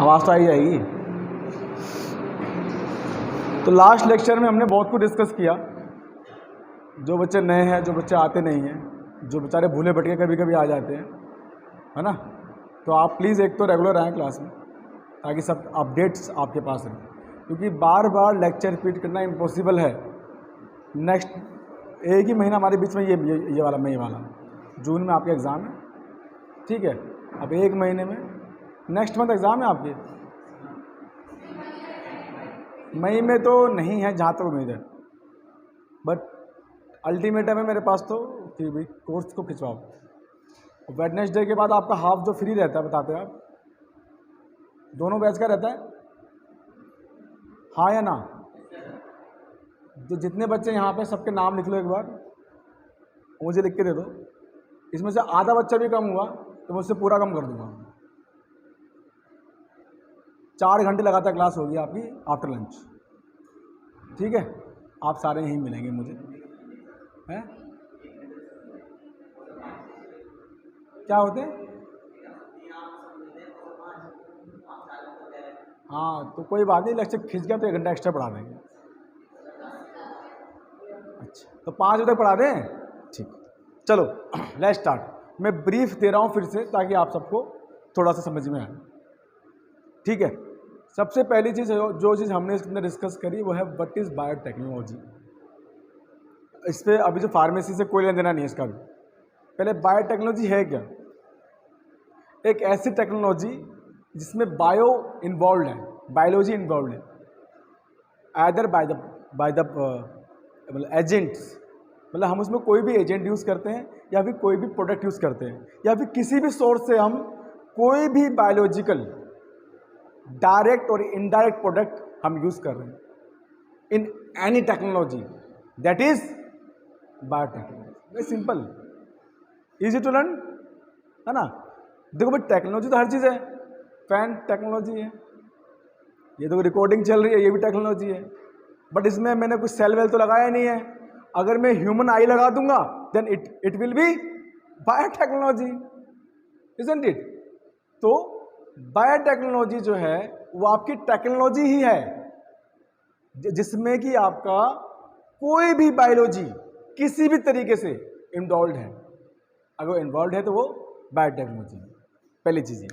आवाज़ तो आई जाएगी। तो लास्ट लेक्चर में हमने बहुत कुछ डिस्कस किया। जो बच्चे नए हैं, जो बच्चे आते नहीं हैं, जो बेचारे भूले भटके कभी कभी आ जाते हैं, है ना, तो आप प्लीज़ एक तो रेगुलर आएँ क्लास में, ताकि सब अपडेट्स आपके पास रहें, क्योंकि बार बार लेक्चर रिपीट करना इम्पॉसिबल है। नेक्स्ट एक ही महीना हमारे बीच में ये वाला जून में आपके एग्ज़ाम है, ठीक है। अब एक महीने में नेक्स्ट मंथ एग्ज़ाम है आपके, मई में तो नहीं है जहाँ तक उम्मीद है, बट अल्टीमेटम है मेरे पास तो कि भाई कोर्स को खिंचवाओ। वेडनेसडे के बाद आपका हाफ जो फ्री रहता है, बताते हैं आप, दोनों बैच का रहता है, हाँ या ना? तो जितने बच्चे यहाँ पे सबके नाम लिख लो एक बार, मुझे लिख के दे दो। इसमें से आधा बच्चा भी कम हुआ तो मैं उससे पूरा कम कर दूंगा। 4 घंटे लगातार क्लास होगी आपकी आफ्टर लंच, ठीक है। आप सारे यहीं मिलेंगे मुझे, हैं? क्या होते हैं? हाँ, तो कोई बात नहीं, लेक्चर खिंच गया तो 1 घंटा एक्स्ट्रा पढ़ा देंगे। अच्छा, तो 5 बजे तक पढ़ा दें, ठीक। चलो लेट्स स्टार्ट। मैं ब्रीफ दे रहा हूँ फिर से, ताकि आप सबको थोड़ा सा समझ में आए, ठीक है। सबसे पहली चीज़ जो चीज़ हमने इसके अंदर डिस्कस करी वो है व्हाट इज़ बायोटेक्नोलॉजी। इस पर अभी जो फार्मेसी से कोई लेना देना नहीं है इसका भी। पहले बायोटेक्नोलॉजी है क्या? एक ऐसी टेक्नोलॉजी जिसमें बायो इन्वॉल्व है, बायोलॉजी इन्वॉल्व है, आइदर बाय द मतलब एजेंट्स, मतलब हम उसमें कोई भी एजेंट यूज़ करते हैं, या फिर कोई भी प्रोडक्ट यूज़ करते हैं, या फिर किसी भी सोर्स से हम कोई भी बायोलॉजिकल डायरेक्ट और इनडायरेक्ट प्रोडक्ट हम यूज़ कर रहे हैं in any technology, that is biotechnology. Very simple, easy to learn, है ना। देखो भाई, टेक्नोलॉजी तो हर चीज़ है। फैन टेक्नोलॉजी है, ये तो रिकॉर्डिंग चल रही है, ये भी टेक्नोलॉजी है, बट इसमें मैंने कुछ सेल वेल तो लगाया नहीं है। अगर मैं ह्यूमन आई लगा दूंगा then it will be biotechnology, isn't it? तो बायोटेक्नोलॉजी जो है वो आपकी टेक्नोलॉजी ही है जिसमें कि आपका कोई भी बायोलॉजी किसी भी तरीके से इन्वॉल्व है। अगर इन्वॉल्व है तो वो बायोटेक्नोलॉजी है, पहली चीज़ है।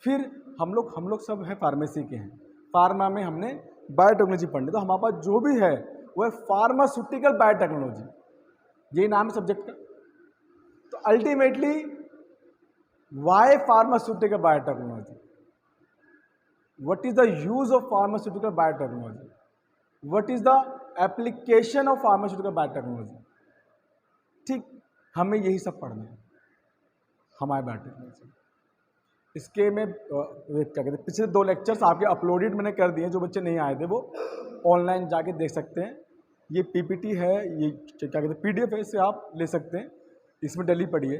फिर हम लोग सब हैं फार्मेसी के हैं, फार्मा में हमने बायोटेक्नोलॉजी पढ़नी, तो हमारे पास जो भी है वो है फार्मास्यूटिकल बायोटेक्नोलॉजी, यही नाम है सब्जेक्ट का। तो ultimately why pharmaceutical biotechnology, what is the use of pharmaceutical biotechnology, what is the application of pharmaceutical biotechnology, ठीक। हमें यही सब पढ़ना है हमारे बायोटेक्नोलॉजी। इसके में क्या कहते हैं, पिछले 2 लेक्चर्स आपके अपलोडेड मैंने कर दिए, जो बच्चे नहीं आए थे वो ऑनलाइन जाके देख सकते हैं। ये पीपीटी है, ये क्या कहते हैं पीडीएफ है, इससे आप ले सकते हैं। इसमें डेली पढ़िए,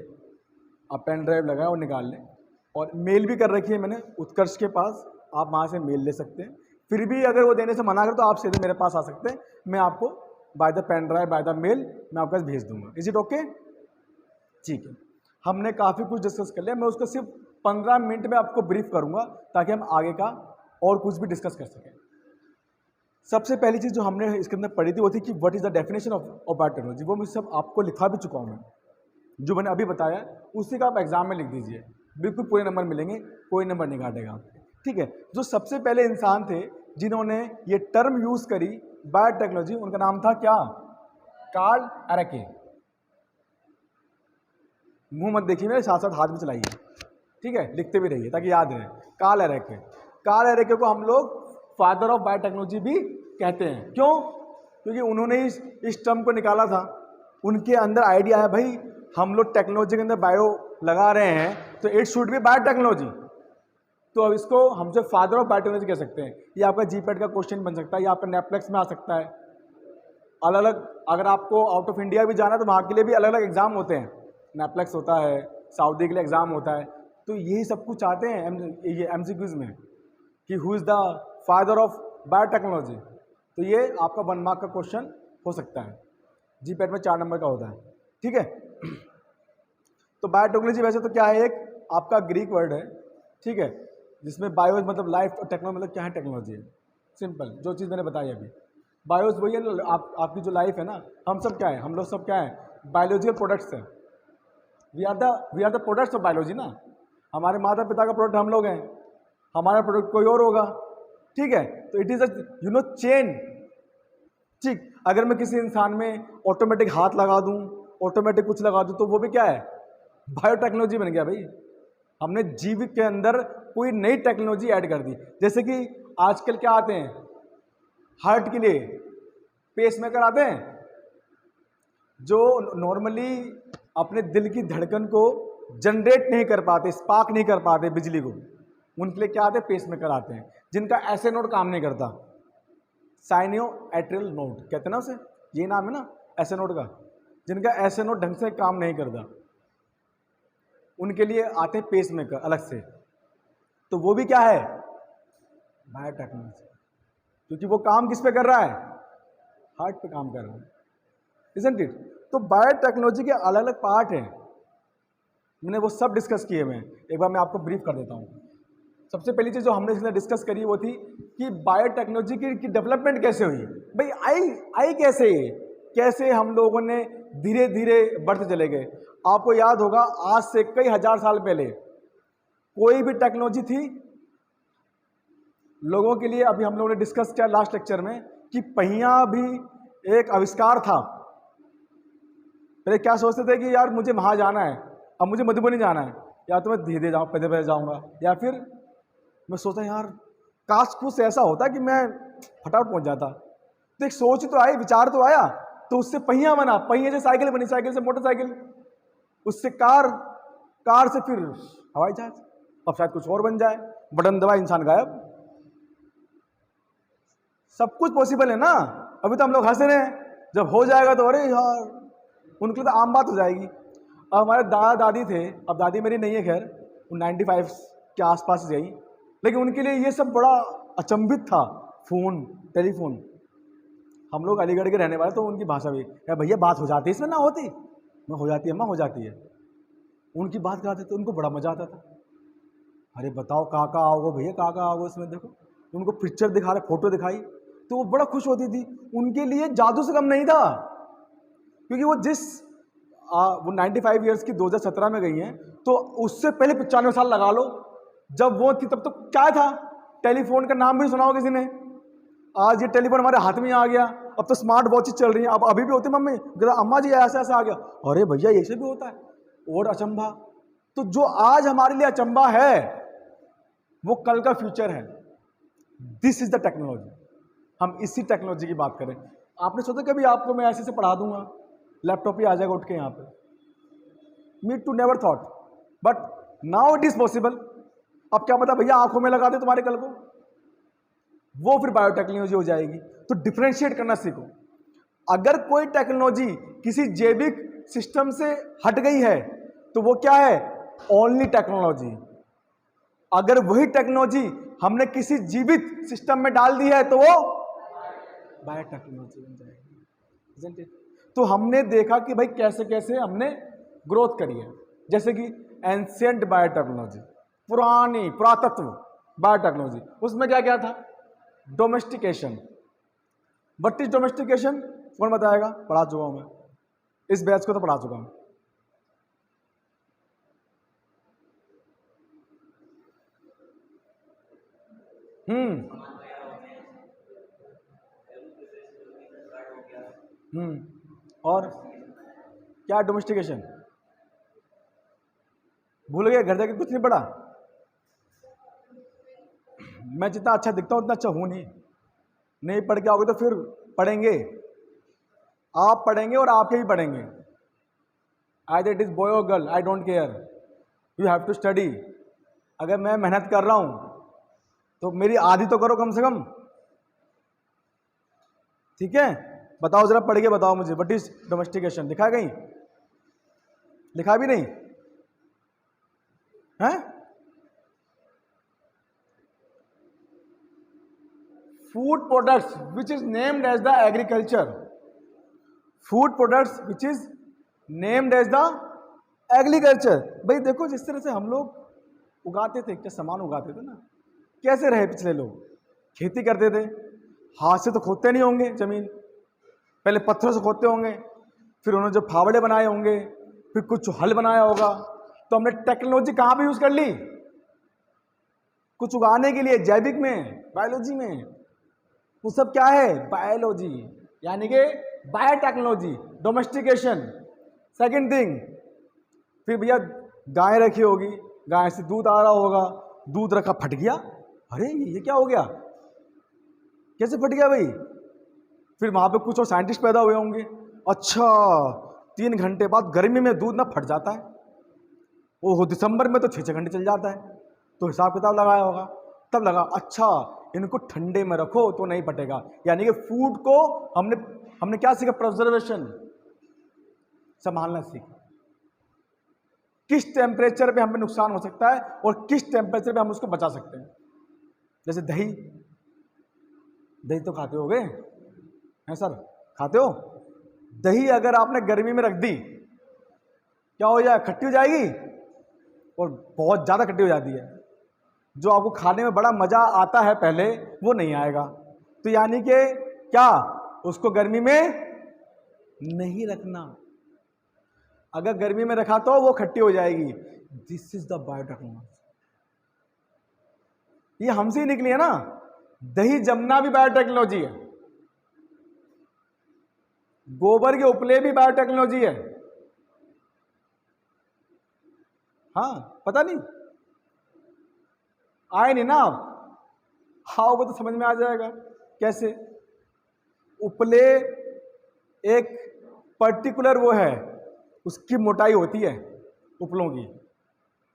आप पेन ड्राइव लगाएं और निकाल लें। और मेल भी कर रखी है मैंने उत्कर्ष के पास, आप वहाँ से मेल ले सकते हैं। फिर भी अगर वो देने से मना कर तो आप सीधे मेरे पास आ सकते हैं, मैं आपको by the pen drive by the mail मैं आपके पास भेज दूंगा। Is it okay? ठीक है। हमने काफ़ी कुछ डिस्कस कर लिया, मैं उसको सिर्फ 15 मिनट में आपको ब्रीफ करूंगा ताकि हम आगे का और कुछ भी डिस्कस कर सकें। सबसे पहली चीज़ जो हमने इसके अंदर पढ़ी थी वो थी कि what is the definition of biotechnology. वो मैं सब आपको लिखा भी चुका हूँ, मैं जो मैंने अभी बताया उसी का आप एग्जाम में लिख दीजिए, बिल्कुल पूरे नंबर मिलेंगे, कोई नंबर नहीं काटेगा, ठीक है। जो सबसे पहले इंसान थे जिन्होंने ये टर्म यूज़ करी बायोटेक्नोलॉजी, उनका नाम था क्या? कार्ल एरेके। मुंह मत देखिए मेरे, साथ साथ हाथ भी चलाइए, ठीक है, लिखते भी रहिए ताकि याद रहे। कार्ल एरेके, कार्ल एरेके को हम लोग फादर ऑफ बायोटेक्नोलॉजी भी कहते हैं। क्यों? क्योंकि उन्होंने इस टर्म को निकाला था। उनके अंदर आइडिया है भाई, हम लोग टेक्नोलॉजी के अंदर बायो लगा रहे हैं तो इट शुड बी बायोटेक्नोलॉजी। तो अब इसको हम जो फादर ऑफ बायोटेक्नोलॉजी कह सकते हैं। ये आपका जीपेट का क्वेश्चन बन सकता है, या आपका नेपलेक्स में आ सकता है। अलग अलग, अगर आपको आउट ऑफ इंडिया भी जाना है तो वहाँ के लिए भी अलग अलग एग्जाम होते हैं, नेपलेक्स होता है, सऊदी के लिए एग्जाम होता है। तो यही सब कुछ आते हैं ये एमसीक्यूज में कि who is the father of biotechnology. तो ये आपका 1 मार्क का क्वेश्चन हो सकता है, जीपेट में 4 नंबर का होता है, ठीक है। तो बायोटेक्नोलॉजी वैसे तो क्या है, एक आपका ग्रीक वर्ड है, ठीक है। जिसमें बायोस मतलब लाइफ और टेक्नोलॉजी मतलब क्या है, टेक्नोलॉजी है। सिंपल जो चीज़ मैंने बताई अभी, बायोस वही है ना, आपकी जो लाइफ है ना, हम सब क्या है, हम लोग सब क्या है, बायोलॉजिकल प्रोडक्ट्स हैं। We are the products of biology ना। हमारे माता पिता का प्रोडक्ट हम लोग हैं, हमारा प्रोडक्ट कोई और होगा, ठीक है। तो इट इज़ अ चेन, ठीक। अगर मैं किसी इंसान में ऑटोमेटिक हाथ लगा दूं, ऑटोमेटिक कुछ लगा दूं, तो वो भी क्या है, बायोटेक्नोलॉजी बन गया भाई। हमने जीव के अंदर कोई नई टेक्नोलॉजी ऐड कर दी। जैसे कि आजकल क्या आते हैं, हार्ट के लिए पेसमेकर आते हैं, जो नॉर्मली अपने दिल की धड़कन को जनरेट नहीं कर पाते, स्पार्क नहीं कर पाते बिजली को, उनके लिए क्या आते हैं, पेसमेकर आते हैं, जिनका ऐसे नोड काम नहीं करता, साइनियो एट्रियल नोड कहते हैं ना उसे, ये नाम है ना ऐसे नोड का, जिनका ऐसे नोड ढंग से काम नहीं करता, उनके लिए आते हैं पेसमेकर अलग से। तो वो भी क्या है, बायोटेक्नोलॉजी, क्योंकि वो काम किस पे कर रहा है, हार्ट पे काम कर रहा है, इजंट इट। तो बायोटेक्नोलॉजी के अलग अलग पार्ट हैं, मैंने वो सब डिस्कस किए। मैं एक बार मैं आपको ब्रीफ कर देता हूँ। सबसे पहली चीज़ जो हमने इसमें डिस्कस करी वो थी कि बायोटेक्नोलॉजी की डेवलपमेंट कैसे हुई भाई, आई कैसे हम लोगों ने धीरे धीरे बढ़ते चले गए। आपको याद होगा आज से कई हजार साल पहले कोई भी टेक्नोलॉजी थी लोगों के लिए, अभी हम लोगों ने डिस्कस किया लास्ट लेक्चर में कि पहिया भी एक आविष्कार था। पहले क्या सोचते थे कि यार मुझे वहां जाना है, अब मुझे मधुबनी जाना है, या तो मैं धीरे जाऊँ पैदल जाऊँगा, या फिर मैं सोचा यार काश कुछ ऐसा होता कि मैं फटाफट पहुंच जाता। तो एक सोच तो आई, विचार तो आया, तो उससे पहिया बना, पहिए से साइकिल बनी, साइकिल से मोटरसाइकिल, उससे कार, कार से फिर हवाई जहाज, अब शायद कुछ और बन जाए, बटन दबा इंसान गायब। सब कुछ पॉसिबल है ना। अभी तो हम लोग हंस रहे हैं, जब हो जाएगा तो अरे यार उनके लिए तो आम बात हो जाएगी। अब हमारे दादा दादी थे, अब दादी मेरी नहीं है खैर, वो 95 के आसपास गई, लेकिन उनके लिए ये सब बड़ा अचंभित था। फोन, टेलीफोन, हम लोग अलीगढ़ के रहने वाले, तो उनकी भाषा भी क्या भैया बात हो जाती है इसमें, ना होती मैं हो जाती है, अम्मा हो जाती है। उनकी बात कराते तो उनको बड़ा मजा आता था, अरे बताओ कहाँ कहाँ आओगे भैया, कहाँ कहाँ आओगे इसमें, देखो उनको पिक्चर दिखा रहे, फोटो दिखाई, तो वो बड़ा खुश होती थी। उनके लिए जादू से कम नहीं था, क्योंकि वो वो 95 ईयर्स की 2017 में गई हैं, तो उससे पहले 95 साल लगा लो, जब वो थी तब तो क्या था, टेलीफोन का नाम भी सुना हो किसी ने। आज ये टेलीफोन हमारे हाथ में आ गया, अब तो स्मार्ट वॉचेस चल रही हैं, अब अभी भी होती मम्मी, अम्मा जी ऐसा ऐसा आ गया, अरे भैया ऐसे भी होता है, और अचंभा। तो जो आज हमारे लिए अचंभा है वो कल का फ्यूचर है। This is the technology. हम इसी टेक्नोलॉजी की बात करें। आपने सोचा कभी आपको मैं ऐसे से पढ़ा दूंगा, लैपटॉप ही आ जाएगा उठ के यहाँ पे, me too never thought, but now it is possible. अब क्या पता भैया आंखों में लगा दे तुम्हारे कल को, वो फिर बायोटेक्नोलॉजी हो जाएगी। तो डिफरेंशिएट करना सीखो। अगर कोई टेक्नोलॉजी किसी जैविक सिस्टम से हट गई है तो वो क्या है, ओनली टेक्नोलॉजी। अगर वही टेक्नोलॉजी हमने किसी जीवित सिस्टम में डाल दी है तो वो बायोटेक्नोलॉजी बन जाएगी। तो हमने देखा कि भाई कैसे कैसे हमने ग्रोथ करी है। जैसे कि एंशिएंट बायोटेक्नोलॉजी, पुरानी पुरातत्व बायोटेक्नोलॉजी, उसमें क्या क्या था, डोमेस्टिकेशन। व्हाट इज डोमेस्टिकेशन, कौन बताएगा, पढ़ा चुका हूं मैं, इस बैच को तो पढ़ा चुका हूं। और क्या डोमेस्टिकेशन, भूल गए, घर जाके कुछ नहीं पढ़ा। मैं जितना अच्छा दिखता हूं उतना अच्छा हूं नहीं पढ़ के आओगे तो फिर पढ़ेंगे, आप पढ़ेंगे और आपके ही पढ़ेंगे। आइदर इट इज बॉय और girl, I don't care, you have to study. अगर मैं मेहनत कर रहा हूं तो मेरी आधी तो करो कम से कम, ठीक है। बताओ जरा, पढ़ के बताओ मुझे, व्हाट इज डोमेस्टिकेशन, लिखा है कहीं, लिखा भी नहीं है। Food products which is named as the agriculture, food products which is named as the agriculture. भाई देखो जिस तरह से हम लोग उगाते थे, क्या सामान उगाते थे ना, कैसे रहे पिछले लोग? खेती करते थे, हाथ से तो खोदते नहीं होंगे जमीन, पहले पत्थरों से खोदते होंगे, फिर उन्होंने जो फावड़े बनाए होंगे, फिर कुछ हल बनाया होगा। तो हमने टेक्नोलॉजी कहाँ पे यूज कर ली? कुछ उगाने के लिए, जैविक में, बायोलॉजी में। वो सब क्या है? बायोलॉजी, यानी कि बायोटेक्नोलॉजी, डोमेस्टिकेशन। सेकंड थिंग, फिर भैया गाय रखी होगी, गाय से दूध आ रहा होगा, दूध रखा, फट गया, अरे ये क्या हो गया, कैसे फट गया भाई? फिर वहां पे कुछ और साइंटिस्ट पैदा हुए होंगे, अच्छा 3 घंटे बाद गर्मी में दूध ना फट जाता है, ओहो दिसंबर में तो 6 घंटे चल जाता है, तो हिसाब किताब लगाया होगा, तब लगा अच्छा इनको ठंडे में रखो तो नहीं फटेगा। यानी कि फूड को हमने क्या सीखा? प्रिजर्वेशन, संभालना सीखा। किस टेम्परेचर पे हमें नुकसान हो सकता है और किस टेम्परेचर पे हम उसको बचा सकते हैं। जैसे दही, दही तो खाते होगे हैं सर, खाते हो? दही अगर आपने गर्मी में रख दी, क्या हो जाए? खट्टी हो जाएगी, और बहुत ज़्यादा खट्टी हो जाती है। जो आपको खाने में बड़ा मज़ा आता है पहले, वो नहीं आएगा। तो यानी कि क्या, उसको गर्मी में नहीं रखना। अगर गर्मी में रखा तो वो खट्टी हो जाएगी। This is the biotechnology. ये हमसे ही निकली है ना। दही जमना भी बायोटेक्नोलॉजी है, गोबर के उपले भी बायोटेक्नोलॉजी है। हाँ, पता नहीं, आए नहीं ना आप, आओगे तो समझ में आ जाएगा कैसे। उपले एक पर्टिकुलर वो है, उसकी मोटाई होती है उपलों की,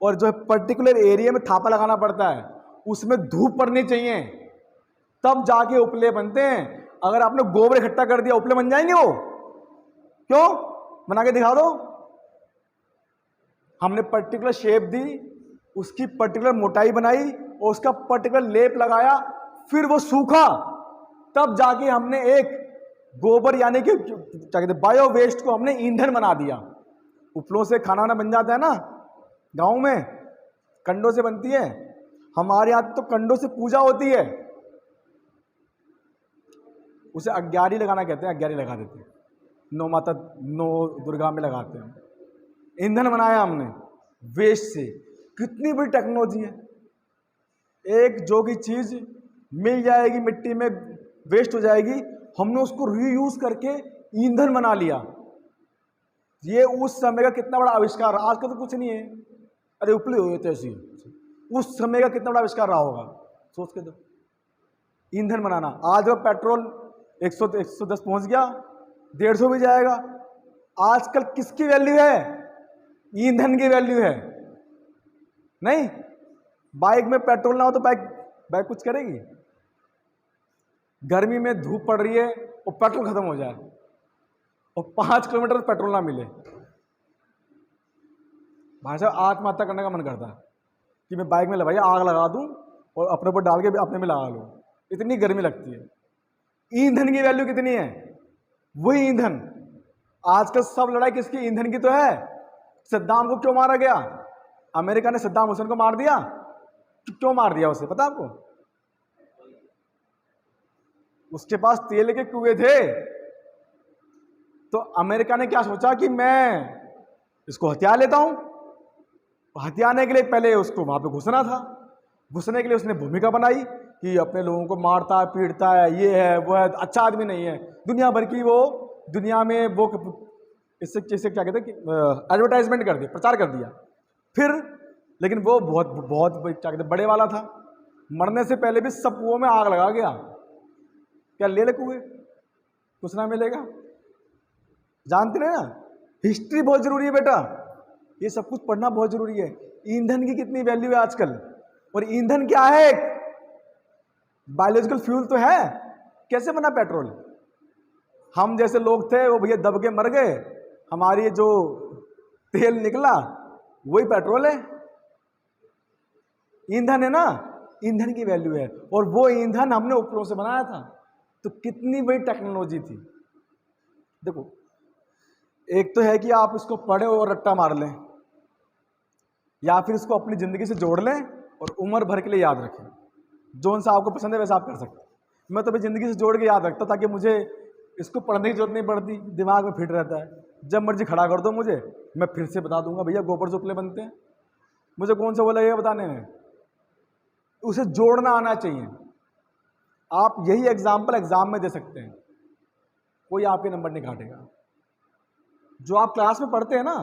और जो पर्टिकुलर एरिया में थापा लगाना पड़ता है, उसमें धूप पड़नी चाहिए, तब जाके उपले बनते हैं। अगर आपने गोबर इकट्ठा कर दिया, उपले बन जाएंगे वो? क्यों? बना के दिखा दो। हमने पर्टिकुलर शेप दी, उसकी पर्टिकुलर मोटाई बनाई और उसका पर्टिकुलर लेप लगाया, फिर वो सूखा, तब जाके हमने एक गोबर यानी कि क्या कहते हैं, बायो वेस्ट को हमने ईंधन बना दिया। उपलों से खाना वाना बन जाता है ना, गांव में कंडों से बनती है, हमारे यहाँ तो कंडों से पूजा होती है, उसे अग्यारी लगाना कहते हैं, अग्यारी लगा देते हैं, नौ माता नौ दुर्गा में लगाते हैं। ईंधन बनाया हमने वेस्ट से। कितनी बड़ी टेक्नोलॉजी है। एक जो की चीज मिल जाएगी, मिट्टी में वेस्ट हो जाएगी, हमने उसको रीयूज करके ईंधन बना लिया। ये उस समय का कितना बड़ा आविष्कार। आज का तो कुछ नहीं है, अरे उपले हुए थे ऐसी। उस समय का कितना बड़ा आविष्कार रहा होगा, सोच के दो। ईंधन बनाना। आज जब पेट्रोल 110 पहुंच गया, 150 भी जाएगा। आजकल किसकी वैल्यू है? ईंधन की वैल्यू है। नहीं, बाइक में पेट्रोल ना हो तो बाइक कुछ करेगी? गर्मी में धूप पड़ रही है और पेट्रोल खत्म हो जाए और 5 किलोमीटर पेट्रोल ना मिले, भाई साहब आत्महत्या करने का मन करता है कि मैं बाइक में भैया आग लगा दूं और अपने ऊपर डाल के अपने में लगा लूं। इतनी गर्मी लगती है। ईंधन की वैल्यू कितनी है? वही ईंधन। आजकल सब लड़ाई किसकी? ईंधन की तो है। सद्दाम को क्यों मारा गया? अमेरिका ने सद्दाम हुसैन को मार दिया। क्यों मार दिया उसे, पता आपको? उसके पास तेल के कुएं थे। तो अमेरिका ने क्या सोचा कि मैं इसको हथिया लेता हूं। हथियाने के लिए पहले उसको वहां पे घुसना था। घुसने के लिए उसने भूमिका बनाई कि अपने लोगों को मारता है, पीटता है, ये है वो है, अच्छा आदमी नहीं है। दुनिया भर की वो दुनिया में वो इससे क्या कहते हैं कि एडवर्टाइजमेंट कर दी, प्रचार कर दिया। फिर लेकिन वो बहुत बहुत क्या कहते हैं बड़े वाला था। मरने से पहले भी सब कुओं में आग लगा गया। क्या ले कुएं, कुछ ना मिलेगा। जानते हैं ना, हिस्ट्री बहुत जरूरी है बेटा। ये सब कुछ पढ़ना बहुत जरूरी है। ईंधन की कितनी वैल्यू है आजकल। और ईंधन क्या है? एक बायोलॉजिकल फ्यूल तो है। कैसे बना पेट्रोल? हम जैसे लोग थे वो भैया दब के मर गए, हमारी जो तेल निकला वही पेट्रोल है। ईंधन है ना, ईंधन की वैल्यू है। और वो ईंधन हमने उपलों से बनाया था। तो कितनी बड़ी टेक्नोलॉजी थी। देखो, एक तो है कि आप इसको पढ़े और रट्टा मार लें, या फिर इसको अपनी जिंदगी से जोड़ लें और उम्र भर के लिए याद रखें। जोन सा आपको पसंद है वैसा आप कर सकते हैं। मैं तो भाई ज़िंदगी से जोड़ के याद रखता ताकि मुझे इसको पढ़ने की जरूरत नहीं पड़ती, दिमाग में फिट रहता है। जब मर्जी खड़ा कर दो मुझे, मैं फिर से बता दूंगा भैया गोबर चुपले बनते हैं। मुझे कौन सा बोला ये बताने में, उसे जोड़ना आना चाहिए। आप यही एग्जाम्पल एग्जाम में दे सकते हैं, कोई आपके नंबर नहीं काटेगा। जो आप क्लास में पढ़ते हैं ना,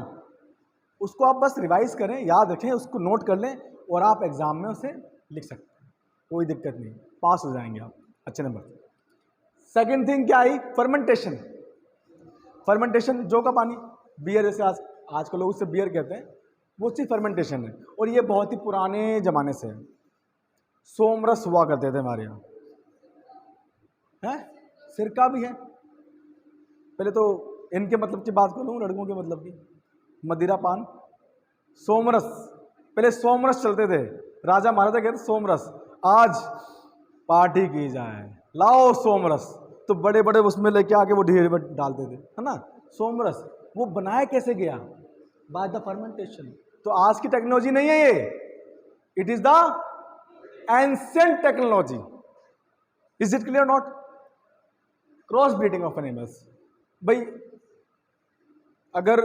उसको आप बस रिवाइज करें, याद रखें, उसको नोट कर लें और आप एग्जाम में उसे लिख सकते हैं, कोई दिक्कत नहीं, पास हो जाएंगे आप अच्छे नंबर से। सेकेंड थिंग क्या आई, फर्मेंटेशन। फर्मेंटेशन जो का पानी, बियर जैसे आजकल लोग उससे बियर कहते हैं, वो चीज़ फर्मेंटेशन है। और ये बहुत ही पुराने ज़माने से है। सोमरस हुआ करते थे हमारे यहाँ, है सिरका भी है। पहले तो इनके मतलब की बात करूँ, लड़कों के मतलब की, मदिरा पान, सोमरस। पहले सोमरस चलते थे, राजा महाराजा कहते सोमरस, आज पार्टी की जाए, लाओ सोमरस, तो बड़े बड़े उसमें लेके आके वो ढेर में डालते थे, है ना। सोमरस वो बनाया कैसे गया, बाय द फर्मेंटेशन। तो आज की टेक्नोलॉजी नहीं है ये, it is the ancient technology. Is it clear not? Cross breeding of animals. भाई अगर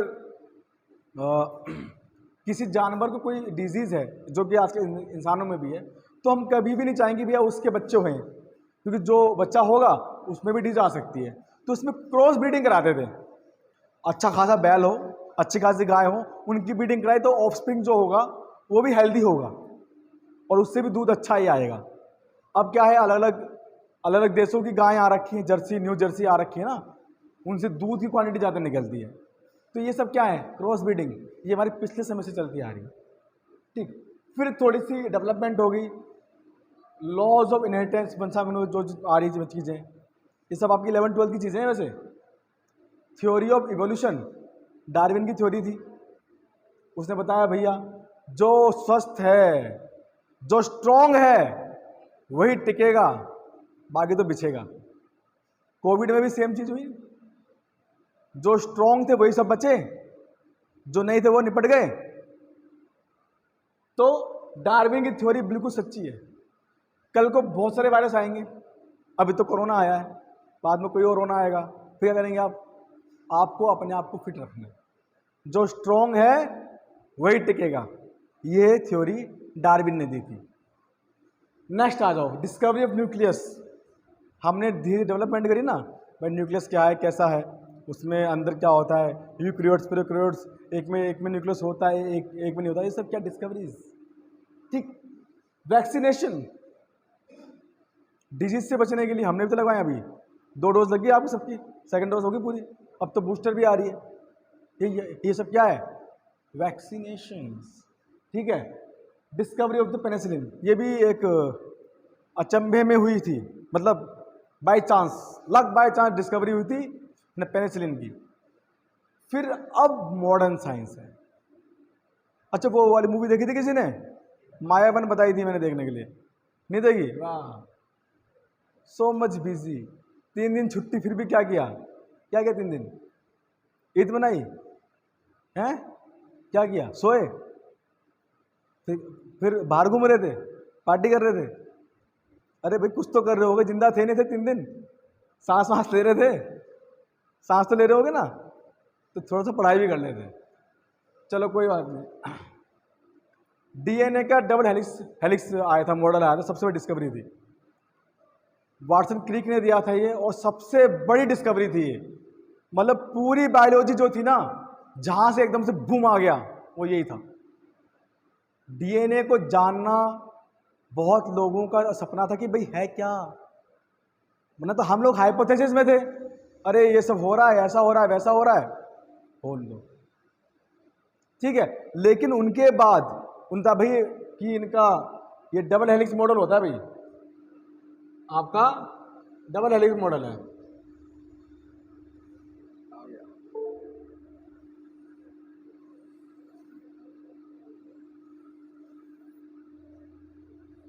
किसी जानवर को कोई डिजीज है जो कि आज के इंसानों में भी है, तो हम कभी भी नहीं चाहेंगे भैया उसके बच्चे हुए, क्योंकि जो बच्चा होगा उसमें भी डिजीज आ सकती है। तो उसमें क्रॉस ब्रीडिंग कराते थे। अच्छा खासा बैल हो, अच्छी खासी गाय हो, उनकी ब्रीडिंग कराई तो ऑफस्प्रिंग जो होगा वो भी हेल्दी होगा और उससे भी दूध अच्छा ही आएगा। अब क्या है, अलग अलग देशों की गायें आ रखी हैं, जर्सी, न्यू जर्सी आ रखी है ना, उनसे दूध की क्वांटिटी ज़्यादा निकलती है। तो ये सब क्या है, क्रॉस ब्रीडिंग। ये हमारी पिछले समय से चलती आ रही है, ठीक। फिर थोड़ी सी डेवलपमेंट हो गई, लॉज ऑफ इनहेरिटेंस, वंशानुगमन जो आ रही चीज़ें, ये सब आपकी 11वीं-12वीं की चीज़ें हैं। वैसे थ्योरी ऑफ इवोल्यूशन डार्विन की थ्योरी थी। उसने बताया भैया जो स्वस्थ है, जो स्ट्रॉन्ग है वही टिकेगा, बाकी तो बिछेगा। कोविड में भी सेम चीज हुई, जो स्ट्रॉन्ग थे वही सब बचे, जो नहीं थे वो निपट गए। तो डार्विन की थ्योरी बिल्कुल सच्ची है। कल को बहुत सारे वायरस आएंगे, अभी तो कोरोना आया है, बाद में कोई और रोना आएगा, फिर क्या करेंगे आप? आपको अपने आप को फिट रखना है, जो स्ट्रॉन्ग है वही टिकेगा। ये थ्योरी डार्विन ने दी थी। नेक्स्ट आ जाओ, डिस्कवरी ऑफ न्यूक्लियस। हमने धीरे डेवलपमेंट करी ना, भाई न्यूक्लियस क्या है, कैसा है, उसमें अंदर क्या होता है, यूकैरियोट्स, प्रोकैरियोट्स, एक में न्यूक्लियस होता है, एक में नहीं होता, ये सब क्या डिस्कवरीज, ठीक। वैक्सीनेशन, डिजीज से बचने के लिए हमने भी तो लगवाया, अभी 2 डोज लगी आपको सबकी, 2nd डोज होगी पूरी, अब तो बूस्टर भी आ रही है। ये सब क्या है, वैक्सीनेशन, ठीक है। डिस्कवरी ऑफ द पेनिसिलिन, ये भी एक अचंभे में हुई थी, मतलब by chance, luck by chance discovery हुई थी न पेनिसिलिन की। फिर अब मॉडर्न साइंस है। अच्छा वो वाली मूवी देखी थी किसी ने, मायावन बताई थी मैंने देखने के लिए, नहीं देखी? वाह, सो मच बिजी। 3 दिन छुट्टी, फिर भी क्या किया 3 दिन? ईद बनाई हैं, क्या किया, सोए, फिर बाहर घूम रहे थे, पार्टी कर रहे थे। अरे भाई कुछ तो कर रहे होगे, जिंदा थे नहीं थे 3 दिन, सांस ले रहे थे, सांस तो ले रहे होगे ना, तो थोड़ा सा पढ़ाई भी कर लेते। चलो कोई बात नहीं। डीएनए का डबल हेलिक्स आया था, मॉडल आया था, सबसे बड़ी डिस्कवरी थी, वाटसन क्रिक ने दिया था ये, और सबसे बड़ी डिस्कवरी थी ये। मतलब पूरी बायोलॉजी जो थी ना, जहां से एकदम से बूम आ गया, वो यही था। डीएनए को जानना बहुत लोगों का सपना था कि भाई है क्या, वरना तो हम लोग हाइपोथेसिस में थे, अरे ये सब हो रहा है, ऐसा हो रहा है, वैसा हो रहा है, बोल दो, ठीक है। लेकिन उनके बाद उनका भाई कि इनका ये डबल हेलिक्स मॉडल होता है, भाई आपका डबल हेलिक्स मॉडल है।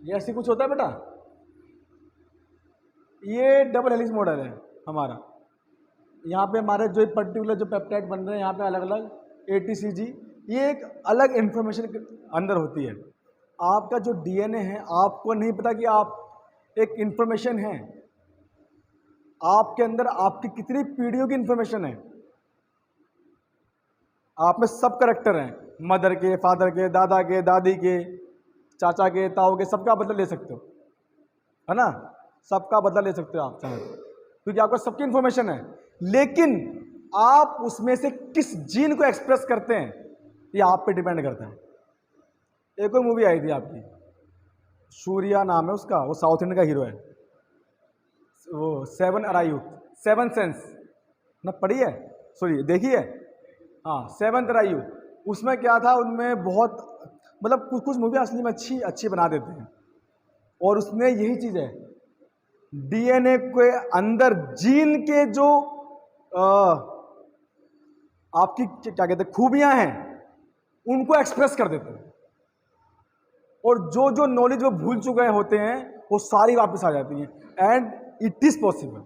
ये ऐसी कुछ होता है बेटा, ये डबल हेलिक्स मॉडल है हमारा। यहाँ पे हमारे जो पर्टिकुलर जो पेप्टाइड बन रहे हैं यहाँ पे अलग अलग ATCG, ये एक अलग इंफॉर्मेशन अंदर होती है। आपका जो DNA है, आपको नहीं पता कि आप एक इंफॉर्मेशन है, आपके अंदर आपकी कितनी पीढ़ियों की इंफॉर्मेशन है। आप में सब करेक्टर हैं, मदर के, फादर के, दादा के, दादी के, चाचा के, ताऊ के, सबका बदला ले सकते हो, है ना। सबका बदला ले सकते हो आप चाहे, क्योंकि आपको सबकी इंफॉर्मेशन है। लेकिन आप उसमें से किस जीन को एक्सप्रेस करते हैं ये आप पे डिपेंड करता है। एक और मूवी आई थी आपकी, सूर्या नाम है उसका, वो साउथ इंडियन का हीरो है, वो सेवन अरायू, सेवन सेंस ना पढ़ी है, सॉरी देखी है, हाँ सेवंथ अरायू। उसमें क्या था, उनमें बहुत मतलब कुछ कुछ मूवी असली में अच्छी अच्छी बना देते हैं, और उसमें यही चीज़ है, डीएनए के अंदर जीन के जो आपकी क्या कहते हैं खूबियां हैं उनको एक्सप्रेस कर देते हैं, और जो जो नॉलेज वो भूल चुके होते हैं वो सारी वापस आ जाती हैं। एंड इट इज पॉसिबल,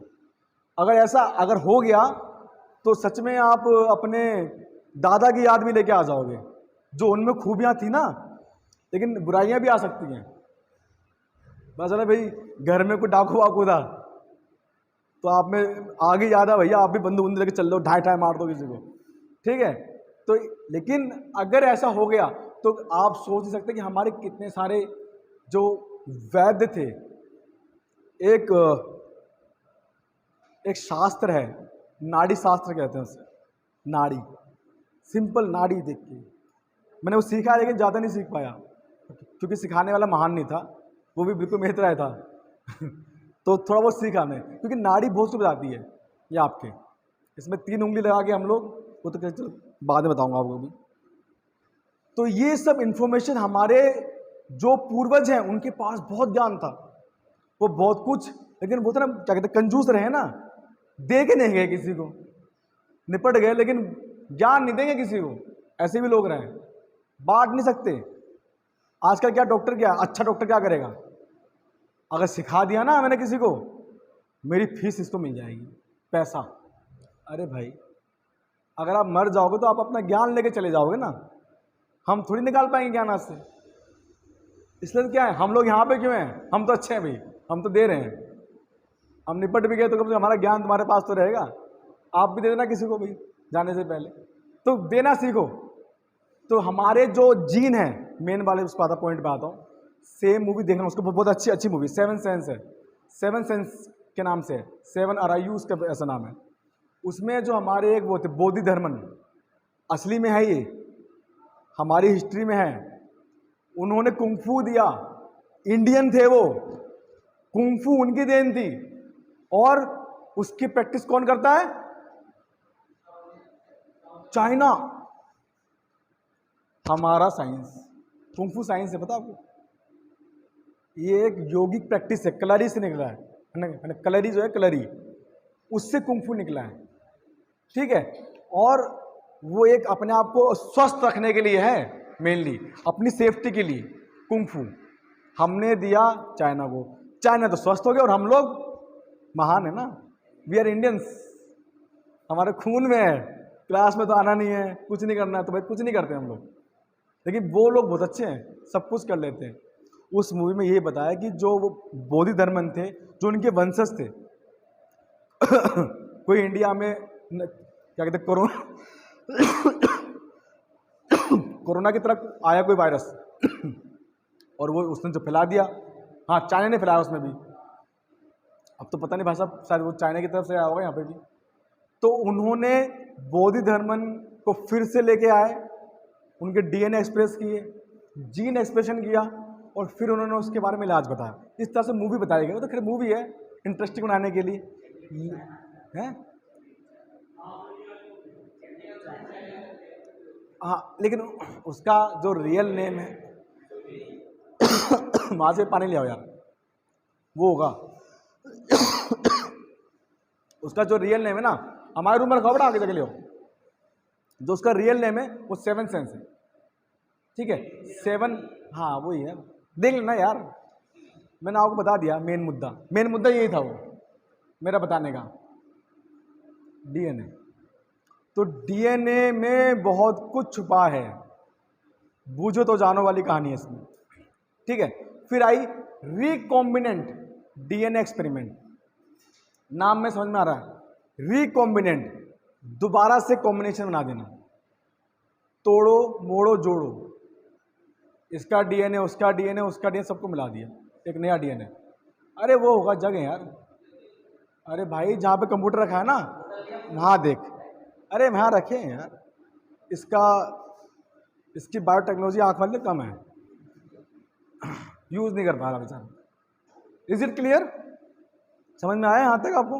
अगर ऐसा अगर हो गया तो सच में आप अपने दादा की याद भी लेके आ जाओगे, जो उनमें खूबियां थी ना, लेकिन बुराइयां भी आ सकती हैं। बस अरे भाई घर में कोई डाकू वाकू था तो आप में आगे याद है भैया, आप भी बंदूक बंदूक लेके चल लो, ढाई ढाई मार दो किसी को, ठीक है। तो लेकिन अगर ऐसा हो गया तो आप सोच सकते कि हमारे कितने सारे जो वैद्य थे, एक शास्त्र है, नाड़ी शास्त्र कहते हैं उसे, नाड़ी, सिंपल नाड़ी देख के मैंने वो सीखा, लेकिन ज़्यादा नहीं सीख पाया क्योंकि सिखाने वाला महान नहीं था, वो भी बिल्कुल मेरी तरह था तो थोड़ा बहुत सीखा मैं, क्योंकि नाड़ी बहुत सी बताती है ये आपके, इसमें 3 उंगली लगा के हम लोग, वो तो चलो बाद में बताऊंगा आपको भी। तो ये सब इंफॉर्मेशन हमारे जो पूर्वज हैं उनके पास बहुत ज्ञान था, वो बहुत कुछ, लेकिन वो तो ना क्या कहते हैं कंजूस रहे ना, दे के नहीं गए किसी को, निपट गए लेकिन ज्ञान नहीं देंगे किसी को, ऐसे भी लोग रहे, बांट नहीं सकते। आजकल क्या डॉक्टर, क्या अच्छा डॉक्टर क्या करेगा, अगर सिखा दिया ना मैंने किसी को, मेरी फीस इसको मिल जाएगी, पैसा। अरे भाई अगर आप मर जाओगे तो आप अपना ज्ञान लेके चले जाओगे ना, हम थोड़ी निकाल पाएंगे ज्ञान आज से। इसलिए क्या है, हम लोग यहाँ पे क्यों हैं, हम तो अच्छे हैं भाई, हम तो दे रहे हैं, हम निपट भी गए तो कम से कम हमारा ज्ञान तुम्हारे पास तो रहेगा। आप भी दे देना किसी को भाई जाने से पहले, तो देना सीखो। तो हमारे जो जीन है मेन वाले, उस पर पॉइंट पे आता हूँ, सेम मूवी देखना, उसको बहुत अच्छी मूवी सेवन सेंस है, सेवन सेंस के नाम से, सेवन अरायू उसका ऐसा नाम है। उसमें जो हमारे एक वो थे बोधि धर्मन, असली में है ये, हमारी हिस्ट्री में है, उन्होंने कुंफू दिया, इंडियन थे वो, कुंफू उनकी देन थी, और उसकी प्रैक्टिस कौन करता है, चाइना। हमारा साइंस, कुंफू साइंस है, पता आपको, ये एक योगिक प्रैक्टिस है, कलरी से निकला है, कलरी जो है कलरी, उससे कुंफू निकला है, ठीक है। और वो एक अपने आप को स्वस्थ रखने के लिए है, मेनली अपनी सेफ्टी के लिए कुंफू हमने दिया चाइना को, चाइना तो स्वस्थ हो गया, और हम लोग महान है ना, वी आर इंडियंस, हमारे खून में है, क्लास में तो आना नहीं है, कुछ नहीं करना है, तो भाई कुछ नहीं करते हम लोग, लेकिन वो लोग बहुत अच्छे हैं, सब कुछ कर लेते हैं। उस मूवी में ये बताया कि जो वो बोधि धर्मन थे, जो उनके वंशज थे कोई इंडिया में क्या कहते कोरोना की तरफ आया कोई वायरस और वो उसने जो फैला दिया, हाँ चाइना ने फैलाया उसमें भी, अब तो पता नहीं भाई साहब, शायद वो चाइना की तरफ से आया होगा यहाँ पे भी। तो उन्होंने बोधि धर्मन को फिर से लेके आए, उनके डीएनए एक्सप्रेस किए, जीन एक्सप्रेशन किया, और फिर उन्होंने उसके बारे में इलाज बताया। इस तरह से मूवी बताई गई, वो तो खैर मूवी है इंटरेस्टिंग बनाने के लिए है, हाँ, लेकिन उसका जो रियल नेम है वहाँ से पानी ले आओ यार, वो होगा उसका जो रियल नेम है ना, हमारे रूम में रखा बड़ा आगे जगह ले आओ, जो उसका रियल नेम है वो सेवन सेंस है, ठीक है, सेवन, हाँ वही है, देख लेना यार, मैंने आपको बता दिया मेन मुद्दा यही था वो मेरा बताने का, डीएनए। तो डीएनए में बहुत कुछ छुपा है, बूझो तो जानो वाली कहानी है इसमें, ठीक है। फिर आई रिकॉम्बिनेंट, डीएनए एक्सपेरिमेंट, नाम में समझ में आ रहा है। रिकॉम्बिनेंट, दोबारा से कॉम्बिनेशन बना देना, तोड़ो मोड़ो जोड़ो, इसका डीएनए उसका डीएनए उसका डीएनए सबको मिला दिया, एक नया डीएनए। अरे वो होगा जगह यार, अरे भाई जहाँ पे कंप्यूटर रखा है ना वहाँ देख, अरे वहाँ रखे हैं यार, इसकी बायोटेक्नोलॉजी आँख वाले कम है, यूज़ नहीं कर पा रहा बेचारा। Is it clear? समझ में आया यहाँ तक आपको?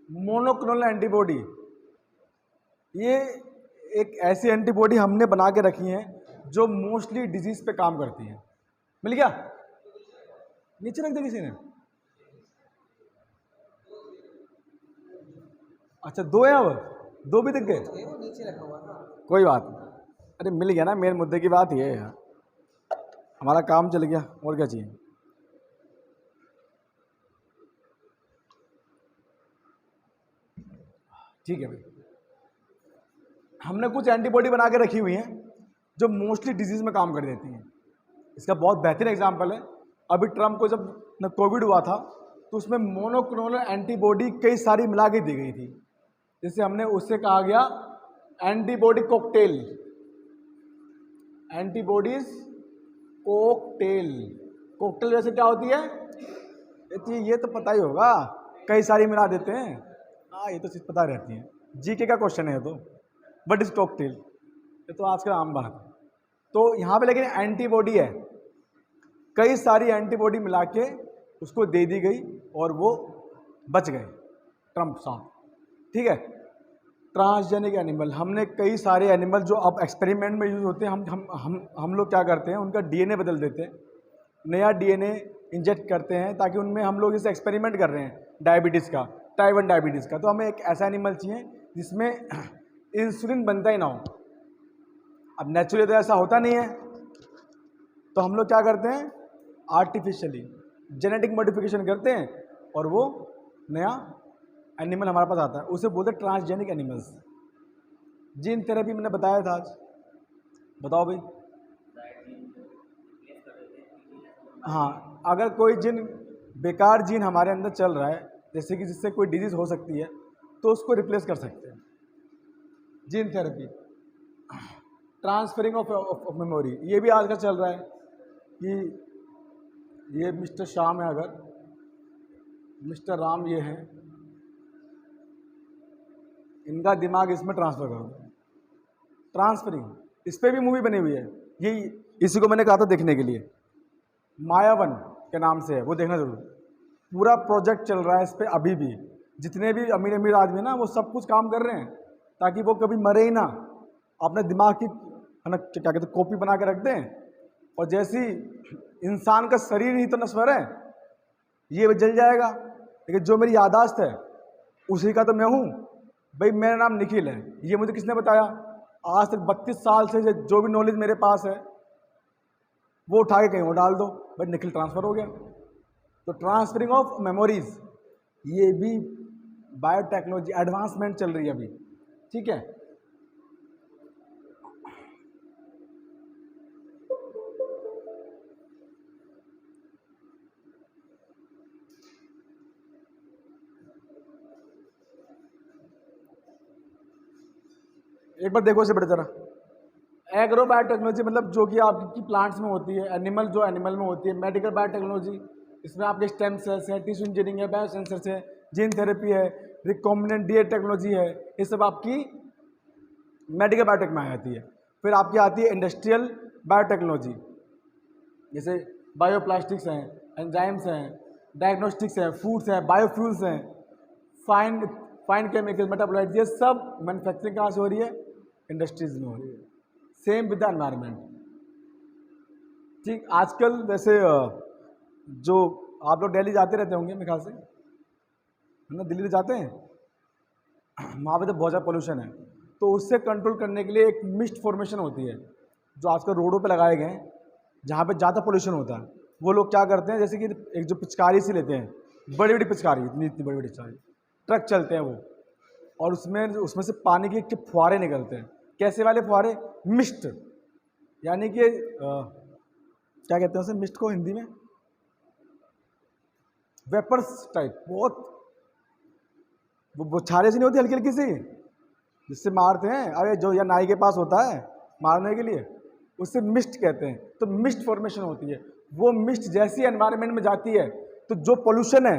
मोनोक्लोनल एंटीबॉडी, ये एक ऐसी एंटीबॉडी हमने बना के रखी है जो मोस्टली डिजीज पे काम करती है। मिल गया? नीचे रख दे किसी ने? अच्छा दो है, अब दो भी दिख गए, नीचे रखा हुआ था। कोई बात नहीं। अरे मिल गया ना, मेन मुद्दे की बात ये है यार, हमारा काम चल गया, और क्या चाहिए। ठीक है भाई, हमने कुछ एंटीबॉडी बना के रखी हुई हैं जो मोस्टली डिजीज में काम कर देती हैं। इसका बहुत बेहतरीन एग्जांपल है, अभी ट्रम्प को जब न कोविड हुआ था तो उसमें मोनोक्लोनल एंटीबॉडी कई सारी मिला के दी गई थी, जिसे हमने उससे कहा गया antibody cocktail, antibodies cocktail. Cocktail वैसे क्या होती है? ये तो पता ही होगा, कई सारी मिला देते हैं। हाँ ये तो चीज़ पता रहती है, जीके का क्वेश्चन है तो। व्हाट इज कॉकटेल, ये तो आजकल आम बात है। तो यहाँ पे लेकिन एंटीबॉडी है, कई सारी एंटीबॉडी मिला के उसको दे दी गई और वो बच गए ट्रम्प साहब। ठीक है, ट्रांसजेनिक एनिमल, हमने कई सारे एनिमल जो अब एक्सपेरिमेंट में यूज़ होते हैं, हम लोग क्या करते हैं, उनका डीएनए बदल देते हैं, नया डीएनए इंजेक्ट करते हैं, ताकि उनमें हम लोग इसे एक्सपेरिमेंट कर रहे हैं डायबिटीज़ का, टाइप 1 डायबिटीज़ का। तो हमें एक ऐसा एनिमल चाहिए जिसमें इंसुलिन बनता ही ना हो। अब नेचुरली तो ऐसा होता नहीं है, तो हम लोग क्या करते हैं, आर्टिफिशियली जेनेटिक मॉडिफिकेशन करते हैं और वो नया एनिमल हमारे पास आता है, उसे बोलते हैं ट्रांसजेनिक एनिमल्स। जीन थेरेपी मैंने बताया था आज, बताओ भाई। हाँ, अगर कोई जीन, बेकार जीन हमारे अंदर चल रहा है, जैसे कि जिससे कोई डिजीज़ हो सकती है, तो उसको रिप्लेस कर सकते हैं, gene therapy. Transferring of memory, ये भी आजकल चल रहा है कि ये मिस्टर श्याम है, अगर मिस्टर राम ये हैं, इनका दिमाग इसमें ट्रांसफ़र कर दो, ट्रांसफरिंग। इस पर भी मूवी बनी हुई है, यही इसी को मैंने कहा था देखने के लिए, मायावन के नाम से है, वो देखना जरूर। पूरा प्रोजेक्ट चल रहा है इस पर अभी भी, जितने भी अमीर अमीर आदमी ना वो सब कुछ काम कर रहे हैं ताकि वो कभी मरे ही ना, अपने दिमाग की है ना क्या कहते हैं कॉपी बना के रख दें, और जैसी इंसान का शरीर ही तो नश्वर है, ये जल जाएगा, लेकिन जो मेरी यादाश्त है उसी का तो मैं हूँ भाई। मेरा नाम निखिल है, ये मुझे किसने बताया? आज तक 32 साल से जो भी नॉलेज मेरे पास है वो उठा के कहीं वो डाल दो, भाई निखिल ट्रांसफ़र हो गया। तो ट्रांसफरिंग ऑफ मेमोरीज, ये भी बायोटेक्नोलॉजी एडवांसमेंट चल रही है अभी। ठीक है, एक बार देखो इसे बड़े तरह। एग्रो बायोटेक्नोलॉजी मतलब जो कि आपकी प्लांट्स में होती है, एनिमल जो एनिमल में होती है। मेडिकल बायोटेक्नोलॉजी, इसमें आपके स्टेम सेल्स है, टिश्यू इंजीनियरिंग है, बायोसेंसर्स है, जीन थेरेपी है, रिकॉम्बिनेंट डीएनए टेक्नोलॉजी है, ये सब आपकी मेडिकल बायोटेक में आ जाती है। फिर आपकी आती है इंडस्ट्रियल बायोटेक्नोलॉजी, जैसे बायोप्लास्टिक्स हैं, एंजाइम्स हैं, डायग्नोस्टिक्स हैं, फूड्स हैं, बायोफ्यूल्स हैं, फाइन केमिकल मेटाबोलाइट्स, ये सब मैन्युफैक्चरिंग कहाँ से हो रही है? इंडस्ट्रीज में हो रही है। Same with the environment. ठीक, आजकल वैसे जो आप लोग दिल्ली जाते रहते होंगे मेरे ख्याल से, है ना, दिल्ली जाते हैं, वहाँ पे तो बहुत ज़्यादा पोल्यूशन है, तो उससे कंट्रोल करने के लिए एक मिस्ट फॉर्मेशन होती है जो आजकल रोडों पे लगाए गए हैं, जहाँ पे ज़्यादा पोल्यूशन होता है। वो लोग क्या करते हैं, जैसे कि एक जो पिचकारी सी लेते हैं, बड़ी बड़ी पिचकारी, इतनी इतनी बड़ी बड़ी पिचकारी, ट्रक चलते हैं वो, और उसमें से पानी के फुहारे निकलते हैं। कैसे वाले फुहारे? मिस्ट, यानी कि क्या कहते हैं उसे मिस्ट को हिंदी में? वेपर्स टाइप, बहुत वो बौछारें सी नहीं होती हल्की हल्की सी, जिससे मारते हैं, अरे जो या नाई के पास होता है मारने के लिए, उससे मिस्ट कहते हैं। तो मिस्ट फॉर्मेशन होती है, वो मिस्ट जैसी एनवायरनमेंट में जाती है तो जो पोल्यूशन है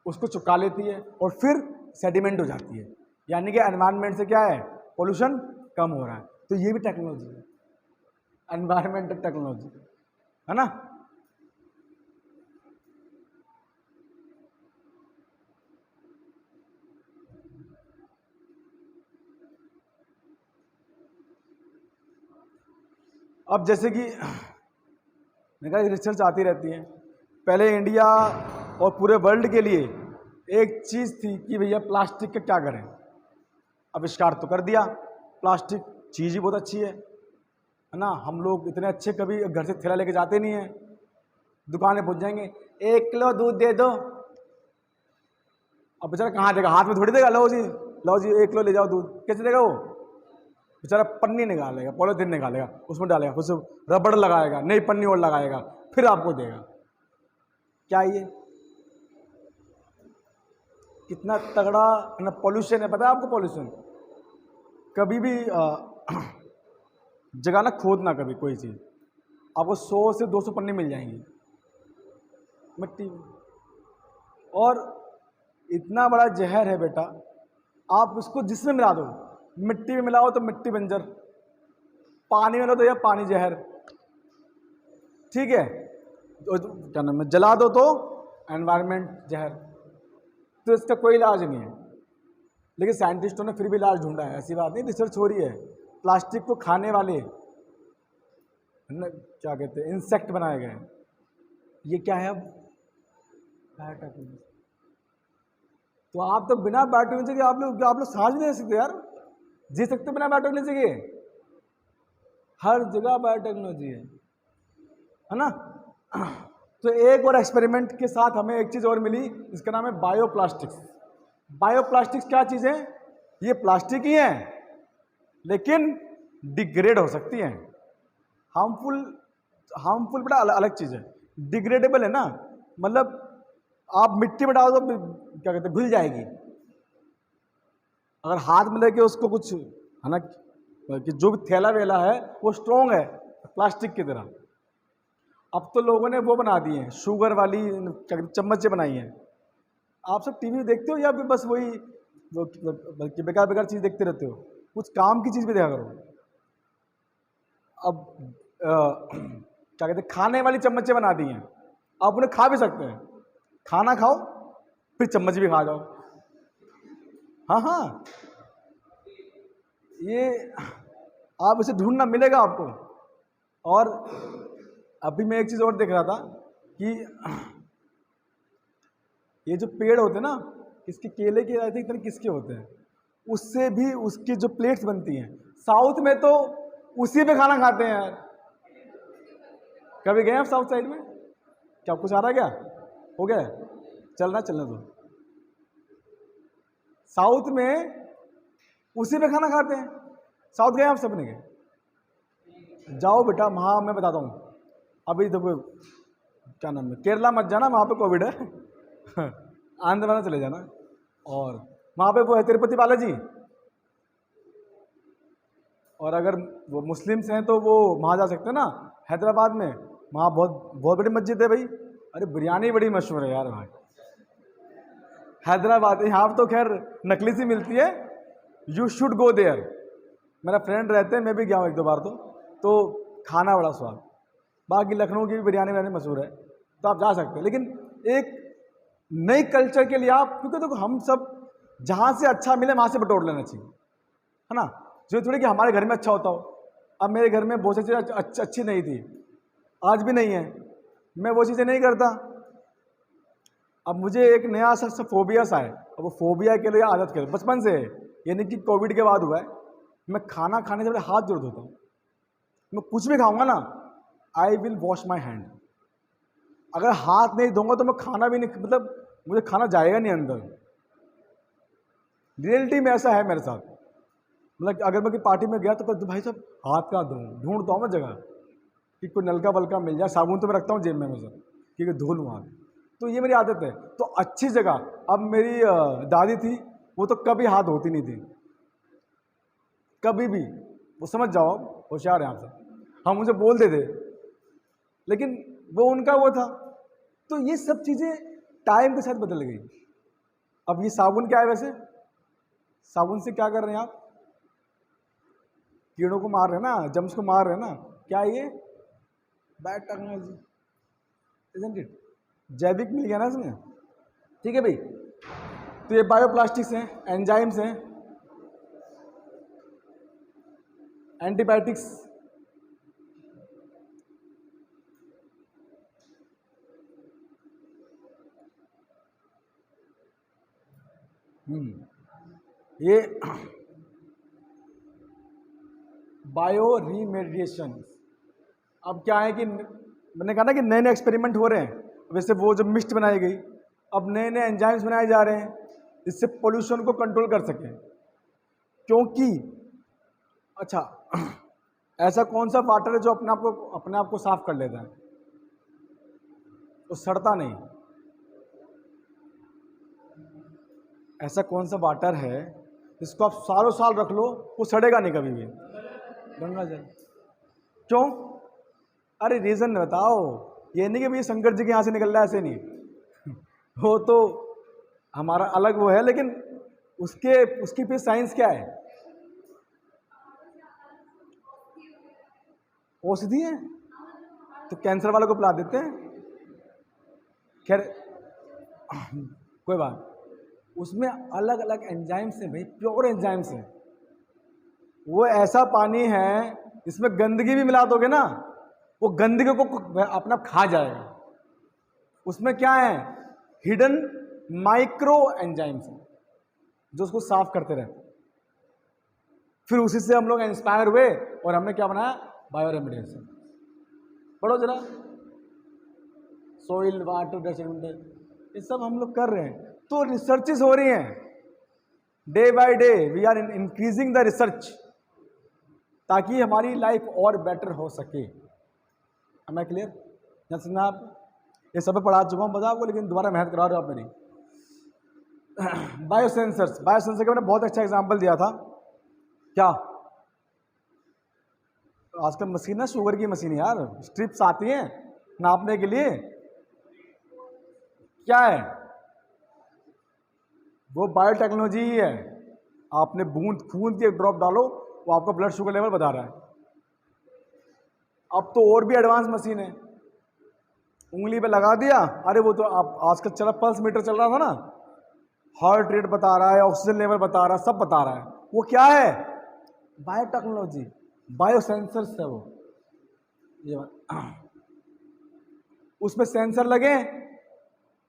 उसको चुका लेती है और फिर सेडिमेंट हो जाती है, यानी कि एनवायरनमेंट से क्या है, पोल्यूशन कम हो रहा है। तो ये भी टेक्नोलॉजी है, एनवायरनमेंटल टेक्नोलॉजी, है ना। अब जैसे कि मैंने कहा रिसर्च आती रहती है, पहले इंडिया और पूरे वर्ल्ड के लिए एक चीज़ थी कि भैया प्लास्टिक का क्या करें। आविष्कार तो कर दिया, प्लास्टिक चीज़ ही बहुत अच्छी है ना। हम लोग इतने अच्छे कभी घर से थैला लेके जाते नहीं हैं, दुकानें पहुंच जाएंगे 1 किलो दूध दे दो, अब बेचारा कहाँ देगा, हाथ में थोड़ी देगा, लो जी 1 किलो ले जाओ दूध, कैसे देगा वो? बेचारा पन्नी निकालेगा, पॉलीथीन निकालेगा, उसमें डालेगा, फिर से रबड़ लगाएगा, नई पन्नी और लगाएगा, फिर आपको देगा। क्या ये कितना तगड़ा ना पॉल्यूशन है, पता है आपको? पॉल्यूशन कभी भी जगह ना खोदना, कभी कोई चीज़ आपको 100 से 200 पन्नी मिल जाएंगी मिट्टी में, और इतना बड़ा जहर है बेटा, आप उसको जिसमें मिला दो, मिट्टी में मिलाओ तो मिट्टी बंजर, पानी में मिलाओ तो यह पानी जहर, ठीक है, क्या नाम है, जला दो तो एनवायरनमेंट जहर। तो इसका कोई इलाज नहीं है, लेकिन साइंटिस्टों ने फिर भी इलाज ढूंढा है, ऐसी बात नहीं, रिसर्च हो रही है। प्लास्टिक को खाने वाले क्या कहते हैं, इंसेक्ट बनाए गए हैं। ये क्या है अब? बायोटेक्नोलॉजी। तो आप तो बिना बायोटेक्नोलॉजी के आप लोग सांस नहीं ले सकते यार, जी सकते बिना बायोटेक्नोलॉजी के? हर जगह बायोटेक्नोलॉजी है ना। तो एक और एक्सपेरिमेंट के साथ हमें एक चीज़ और मिली, इसका नाम है बायोप्लास्टिक्स। बायोप्लास्टिक्स क्या चीज़ है? ये प्लास्टिक ही है लेकिन डिग्रेड हो सकती हैं। हार्मफुल बड़ा अलग चीज़ है, डिग्रेडेबल है ना, मतलब आप मिट्टी में डालो तो क्या कहते हैं, घुल जाएगी। अगर हाथ में लेके उसको कुछ, है ना, कि जो भी थैला वेला है वो स्ट्रॉन्ग है प्लास्टिक की तरह। अब तो लोगों ने वो बना दी है, शुगर वाली चम्मचें बनाई हैं। आप सब टीवी देखते हो या फिर बस वही बल्कि बेकार चीज़ देखते रहते हो? कुछ काम की चीज़ भी देखा करो। अब क्या कहते हैं, खाने वाली चम्मचें बना दी हैं, आप उन्हें खा भी सकते हैं। खाना खाओ फिर चम्मच भी खा जाओ। हाँ, ये आप इसे ढूंढना मिलेगा आपको। और अभी मैं एक चीज़ और देख रहा था कि ये जो पेड़ होते हैं ना, इसके केले के आई थिंक इतने किसके होते हैं, उससे भी उसकी जो प्लेट्स बनती हैं। साउथ में तो उसी पे खाना खाते हैं यार। कभी गए आप साउथ साइड में? क्या कुछ आ रहा है क्या? हो गया? चलना दो। साउथ में उसी पे खाना खाते हैं। साउथ गए आप सबने? गए? जाओ बेटा, वहाँ मैं बताता हूँ। अभी तो क्या नाम है, केरला मत जाना, वहाँ पे कोविड है। आंध्र प्रदेश चले जाना। और वहाँ पे वो है तिरुपति बालाजी, और अगर वो मुस्लिम्स हैं तो वो वहाँ जा सकते हैं ना, हैदराबाद में, वहाँ बहुत बड़ी मस्जिद है भाई। अरे बिरयानी बड़ी मशहूर है यार भाई हैदराबाद। यहाँ तो खैर नकली सी मिलती है, यू शुड गो देयर। मेरा फ्रेंड रहते हैं, मैं भी गया हूँ 1-2 बार। तो खाना बड़ा स्वाद। बाकी लखनऊ की भी बिरयानी मशहूर है, तो आप जा सकते हैं। लेकिन एक नई कल्चर के लिए आप, क्योंकि देखो हम सब जहाँ से अच्छा मिले वहाँ से बटोर लेना चाहिए, है ना। जो थोड़ी कि हमारे घर में अच्छा होता हो। अब मेरे घर में बहुत सी चीज़ें अच्छी नहीं थी, आज भी नहीं है, मैं वो चीज़ें नहीं करता। अब मुझे एक नया सा फोबिया सा है, अब वो फोबिया के लिए आदत कर बचपन से है, यानी कि कोविड के बाद हुआ है। मैं खाना खाने से पहले हाथ जोड़ देता हूँ। मैं कुछ भी खाऊंगा ना, I will wash my hand. अगर हाथ नहीं धोऊंगा तो मैं खाना भी नहीं, मतलब मुझे खाना जाएगा नहीं अंदर। रियलिटी में ऐसा है मेरे साथ। मतलब अगर मैं कोई पार्टी में गया तो भाई साहब हाथ का धोऊँ, ढूंढता हूँ मैं जगह। कि कोई नलका वलका मिल जाए, साबुन तो मैं रखता हूँ जेब में हमेशा क्योंकि धो लूँ हाथ, तो ये मेरी आदत है। तो अच्छी जगह, अब मेरी दादी थी, वो तो कभी हाथ धोती नहीं थी, कभी भी, वो समझ जाओ, होशियार है आपसे, हम मुझे बोल देते, लेकिन वो उनका वो था। तो ये सब चीज़ें टाइम के साथ बदल गई। अब ये साबुन क्या है वैसे, साबुन से क्या कर रहे हैं आप, कीड़ों को मार रहे हैं ना, जम्स को मार रहे हैं ना, क्या ये बैड टेक्नोलॉजी, इजंट इट, जैविक मिल गया ना इसमें, ठीक है भाई। तो ये बायोप्लास्टिक्स हैं, एंजाइम्स हैं, एंटीबायोटिक्स, ये बायो रीमेडिएशन। अब क्या है कि मैंने कहा ना कि नए नए एक्सपेरिमेंट हो रहे हैं, वैसे वो जो मिस्ट बनाई गई, अब नए नए एंजाइम्स बनाए जा रहे हैं जिससे पोल्यूशन को कंट्रोल कर सकें। क्योंकि अच्छा, ऐसा कौन सा वाटर है जो अपने आप को साफ कर लेता है, वो सड़ता नहीं? ऐसा कौन सा वाटर है जिसको आप सालों साल रख लो वो सड़ेगा नहीं कभी भी? गंगा जल। क्यों? अरे रीजन बताओ, ये नहीं कि भाई शंकर जी के यहाँ से निकल रहा है, ऐसे नहीं वो तो हमारा अलग वो है, लेकिन उसकी फिर साइंस क्या है? औषधि है, तो कैंसर वालों को पिला देते हैं। खैर कोई बात, उसमें अलग अलग एंजाइम्स हैं भाई, प्योर एंजाइम्स हैं। वो ऐसा पानी है जिसमें गंदगी भी मिला दोगे ना, वो गंदगी को अपना खा जाएगा। उसमें क्या है? हिडन माइक्रो एंजाइम्स हैं जो उसको साफ करते रहते हैं। फिर उसी से हम लोग इंस्पायर हुए और हमने क्या बनाया? Bio remediation. पढ़ो जरा, सोइल वाटर डेवलपमेंट, ये सब हम लोग कर रहे हैं। तो रिसर्चेस हो रही हैं day by day, we are increasing the research ताकि हमारी लाइफ और बेटर हो सके। Am I clear? सुना आप? ये सब पढ़ा चुका हूँ बता आपको, लेकिन दोबारा मेहनत करा रहे हो आप मेरी। बायोसेंसर्स, बायोसेंसर का मैंने बहुत अच्छा एग्जांपल दिया था। क्या आजकल मशीन ना, शुगर की मशीन यार, स्ट्रिप्स आती हैं नापने के लिए, क्या है वो? बायोटेक्नोलॉजी ही है। आपने बूंद खून की एक ड्रॉप डालो, वो आपका ब्लड शुगर लेवल बता रहा है। अब तो और भी एडवांस मशीन है, उंगली पे लगा दिया, अरे वो तो आप आजकल चला पल्स मीटर चल रहा था ना, हार्ट रेट बता रहा है, ऑक्सीजन लेवल बता रहा है, सब बता रहा है। वो क्या है? बायोटेक्नोलॉजी, बायोसेंसर्स है वो। ये उसमें सेंसर लगे,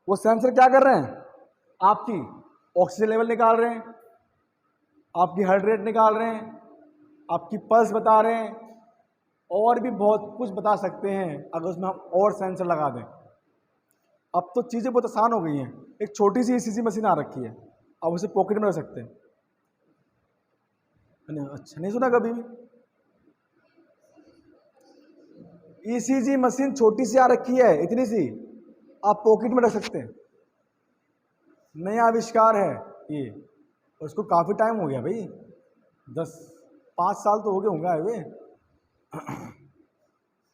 वो सेंसर क्या कर रहे हैं? आपकी ऑक्सीजन लेवल निकाल रहे हैं, आपकी हार्ट रेट निकाल रहे हैं, आपकी पल्स बता रहे हैं, और भी बहुत कुछ बता सकते हैं अगर उसमें हम और सेंसर लगा दें। अब तो चीज़ें बहुत आसान हो गई हैं। एक छोटी सी ECG मशीन आ रखी है, आप उसे पॉकेट में रख सकते हैं। अच्छा, नहीं सुना कभी भी? ECG मशीन छोटी सी आ रखी है, इतनी सी, आप पॉकेट में रख सकते हैं। नया आविष्कार है ये, और उसको काफ़ी टाइम हो गया भाई, 5 साल तो हो गए होंगे वे।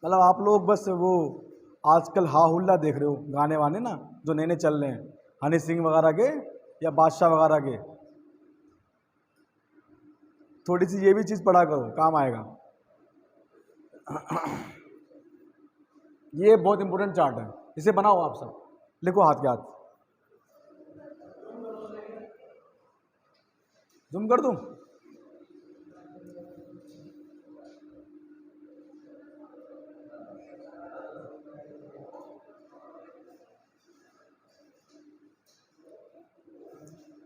मतलब आप लोग बस वो आजकल हा हुल्ला देख रहे हो, गाने वाने ना जो नए नए चल रहे हैं, हनी सिंह वगैरह के या बादशाह वगैरह के। थोड़ी सी ये भी चीज़ पढ़ा करो, काम आएगा। ये बहुत इंपॉर्टेंट चार्ट है, इसे बनाओ आप सब, लिखो हाथ के हाथ। जूम कर दूं?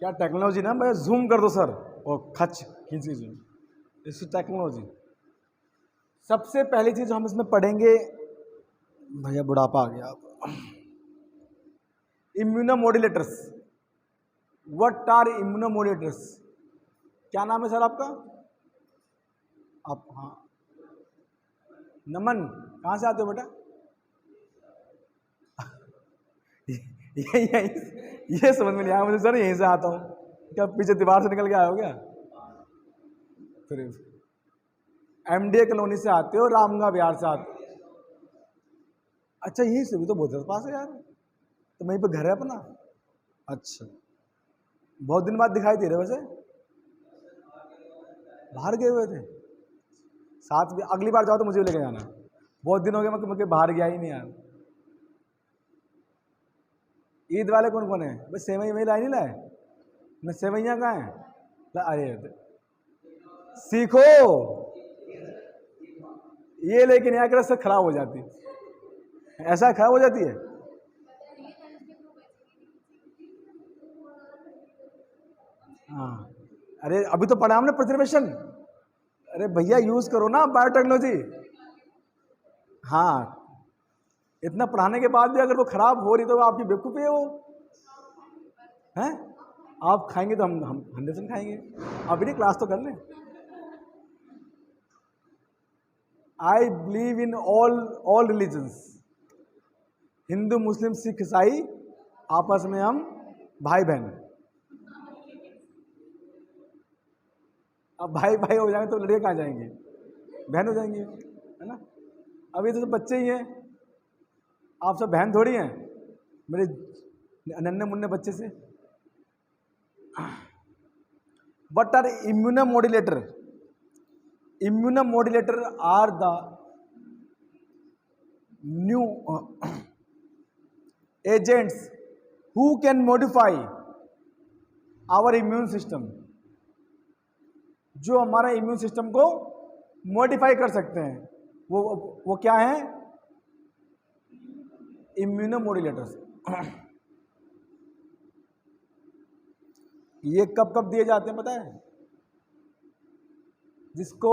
क्या टेक्नोलॉजी ना, मैं जूम कर दो सर, और खच खींच के जूम, इसकी टेक्नोलॉजी। सबसे पहली चीज हम इसमें पढ़ेंगे, भैया बुढ़ापा आ गया आप, इम्यूनोमोड्यूलेटर्स। What are इम्यूनोमोड्यूलेटर्स? क्या नाम है सर आपका? आप? हाँ, नमन। कहाँ से आते हो बेटा? ये समझ में नहीं आया मुझे सर, यहीं से आता हूँ। क्या पीछे दीवार से निकल के आए हो क्या? फिर MDA कॉलोनी से आते हो, रामगा बिहार से आते हो? अच्छा, यही से भी तो बहुत पास है यार, तो वहीं पे घर है अपना। अच्छा, बहुत दिन बाद दिखाई दे रहे वैसे, बाहर गए हुए थे साथ में। अगली बार जाओ तो मुझे भी लेके जाना, बहुत दिन हो गए मैं बाहर गया ही नहीं यार। ईद वाले कौन कौन है? बस सेवई वही लाए नहीं लाए मैं, सेवैयाँ कहाँ हैं? अरे सीखो, ये लेकिन यहाँ कर से खराब हो जाती, ऐसा खराब हो जाती है। हाँ, अरे अभी तो पढ़ा हमने प्रिजर्वेशन। अरे भैया यूज करो ना बायोटेक्नोलॉजी। हाँ, इतना पढ़ाने के बाद भी अगर वो खराब हो रही तो आपकी बेवकूफ़ी है वो, हैं? आप खाएंगे तो हम 100% खाएंगे। अभी नहीं, क्लास तो कर लें। I believe in all religions, Hindu Muslim Sikh ईसाई, आपस में हम भाई बहन। अब भाई भाई हो जाएंगे तो लड़के कहाँ जाएंगे? बहन हो जाएंगे, है ना? अभी तो बच्चे ही हैं, आप सब बहन थोड़ी हैं मेरे नन्हे मुन्ने बच्चे से। What are immunomodulator? Immunomodulator are the new agents who can modify our immune system, जो हमारा इम्यून सिस्टम को मॉडिफाई कर सकते हैं। वो क्या है? इम्यूनोमोड्यूलेटर्स। ये कब कब दिए जाते हैं पता है? जिसको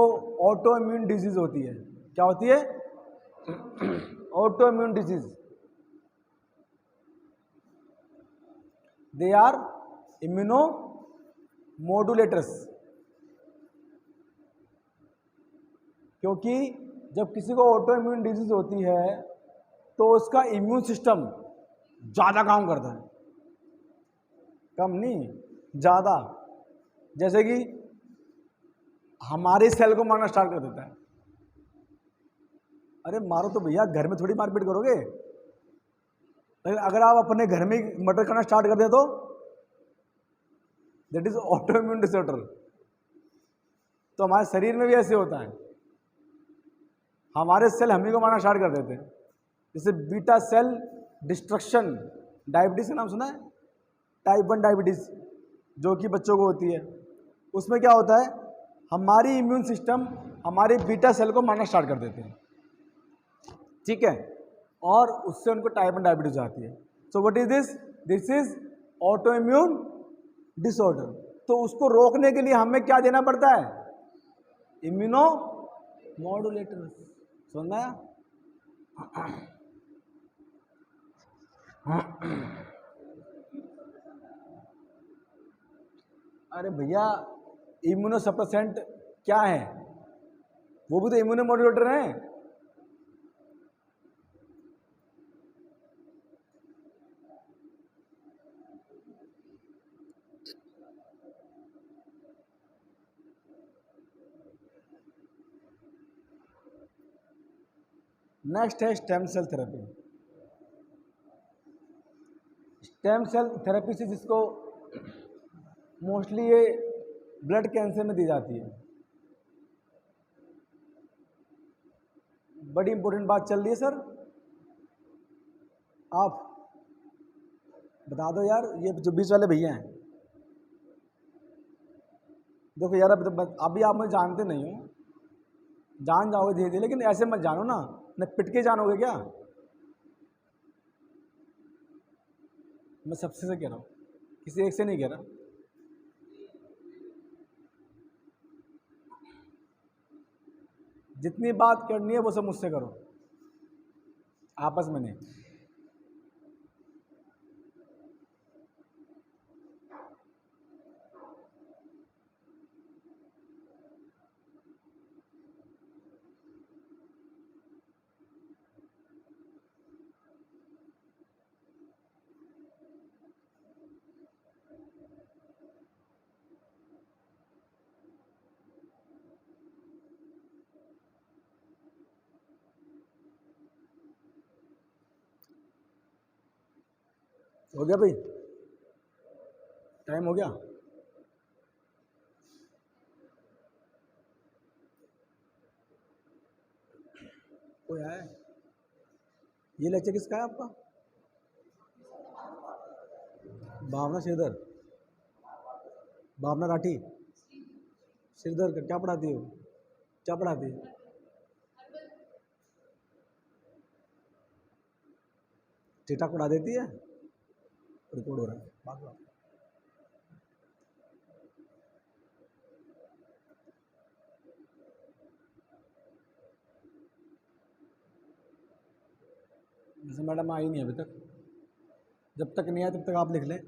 ऑटो इम्यून डिजीज होती है। क्या होती है? Autoimmune disease. They are immunomodulators. क्योंकि जब किसी को ऑटो इम्यून डिजीज होती है तो उसका इम्यून सिस्टम ज्यादा काम करता है, कम नहीं, ज्यादा। जैसे कि हमारे सेल को मारना स्टार्ट कर देता है। अरे मारो तो भैया, घर में थोड़ी मारपीट करोगे। लेकिन अगर आप अपने घर में मर्डर करना स्टार्ट कर दे तो that is auto immune disorder. तो हमारे शरीर में भी ऐसे होता है, हमारे सेल हम ही को मारना स्टार्ट कर देते हैं। जैसे बीटा सेल डिस्ट्रक्शन, डायबिटीज का नाम सुना है? टाइप 1 डायबिटीज जो कि बच्चों को होती है, उसमें क्या होता है? हमारी इम्यून सिस्टम हमारे बीटा सेल को मारना स्टार्ट कर देते हैं, ठीक है? और उससे उनको टाइप 1 डायबिटीज आती है। So what is this? This is auto immune disorder. तो उसको रोकने के लिए हमें क्या देना पड़ता है? Immuno modulator. समझ में आया? अरे भैया, इम्यूनो सप्रेसेंट क्या है? वो भी तो इम्यूनो मॉड्यूलेटर हैं। नेक्स्ट है stem cell therapy. Stem cell therapy से जिसको मोस्टली ये ब्लड कैंसर में दी जाती है। बड़ी इंपॉर्टेंट बात चल रही है सर, आप बता दो यार, ये जो बीच वाले भैया हैं। देखो यार, अभी आप मुझे जानते नहीं हो, जान जाओगे धीरे धीरे, लेकिन ऐसे मत जानो ना, न पिट के जानोगे क्या? मैं सबसे से कह रहा हूँ, किसी एक से नहीं कह रहा। जितनी बात करनी है वो सब मुझसे करो, आपस में नहीं। हो गया भाई, टाइम हो गया। कोई है? ये लेक्चर किसका है आपका? भावना श्रीधर, भावना राठी श्रीधर का क्या पढ़ाती हो? क्या पढ़ाती है? टीटा पढ़ा देती है। रिकॉर्ड हो रहा है, बात बात। जैसे मैडम आई नहीं अभी तक, जब तक नहीं आए तब तक आप लिख लें।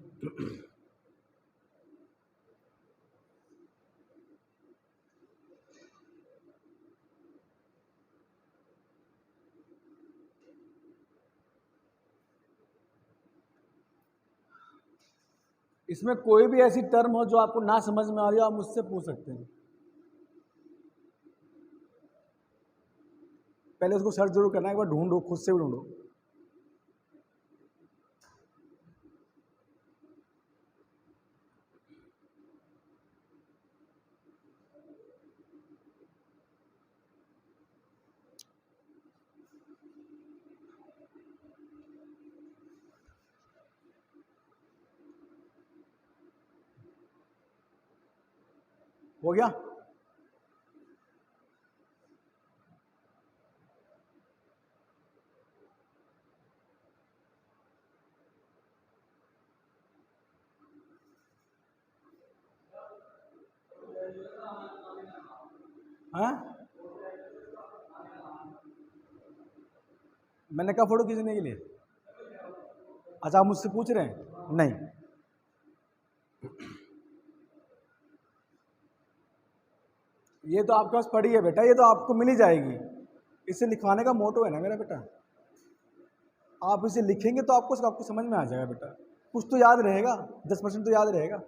इसमें कोई भी ऐसी टर्म हो जो आपको ना समझ में आ रही हो, आप मुझसे पूछ सकते हैं। पहले उसको सर्च जरूर करना है, एक बार ढूंढो, खुद से भी ढूंढो। हो गया? हाँ, मैंने कहा फोटो खींचने के लिए। अच्छा, आप मुझसे पूछ रहे हैं? नहीं, ये तो आपके पास पड़ी है बेटा, ये तो आपको मिल ही जाएगी। इसे लिखवाने का मोटो है ना मेरा बेटा। आप इसे लिखेंगे तो आपको आपको समझ में आ जाएगा बेटा। कुछ तो याद रहेगा, 10% तो याद रहेगा।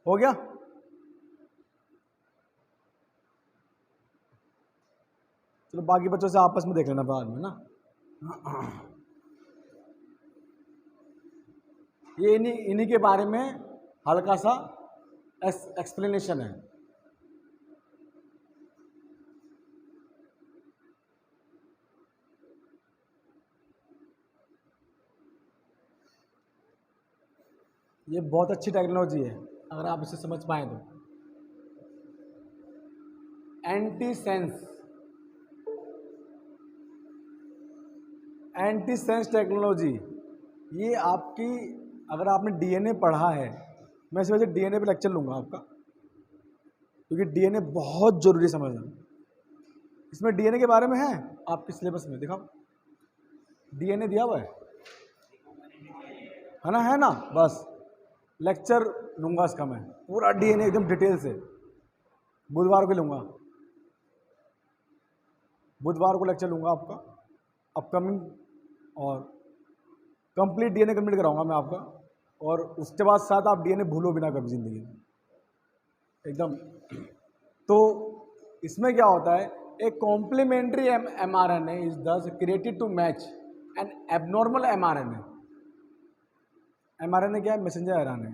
हो गया? चलो बाकी बच्चों से आपस में देख लेना बाद में ना। ये इन्हीं के बारे में हल्का सा एक्सप्लेनेशन है। ये बहुत अच्छी टेक्नोलॉजी है अगर आप इसे समझ पाए तो। एंटी सेंस टेक्नोलॉजी, ये आपकी, अगर आपने डीएनए पढ़ा है, मैं इस वजह से डीएनए पे लेक्चर लूँगा आपका, क्योंकि डीएनए बहुत ज़रूरी समझना। इसमें डीएनए के बारे में है आपके सिलेबस में, दिखाओ डीएनए दिया हुआ है ना? है ना? बस लेक्चर लूँगा इसका मैं, पूरा डीएनए एकदम डिटेल से। बुधवार को लूँगा, बुधवार को लेक्चर लूँगा आपका अपकमिंग, और कंप्लीट डीएनए कंप्लीट कराऊंगा मैं आपका। और उसके बाद साथ आप डीएनए भूलो बिना कभी जिंदगी में एकदम। तो इसमें क्या होता है, एक complementary mRNA is thus created to match an abnormal mRNA. MRNA क्या है? मैसेंजर आरएनए,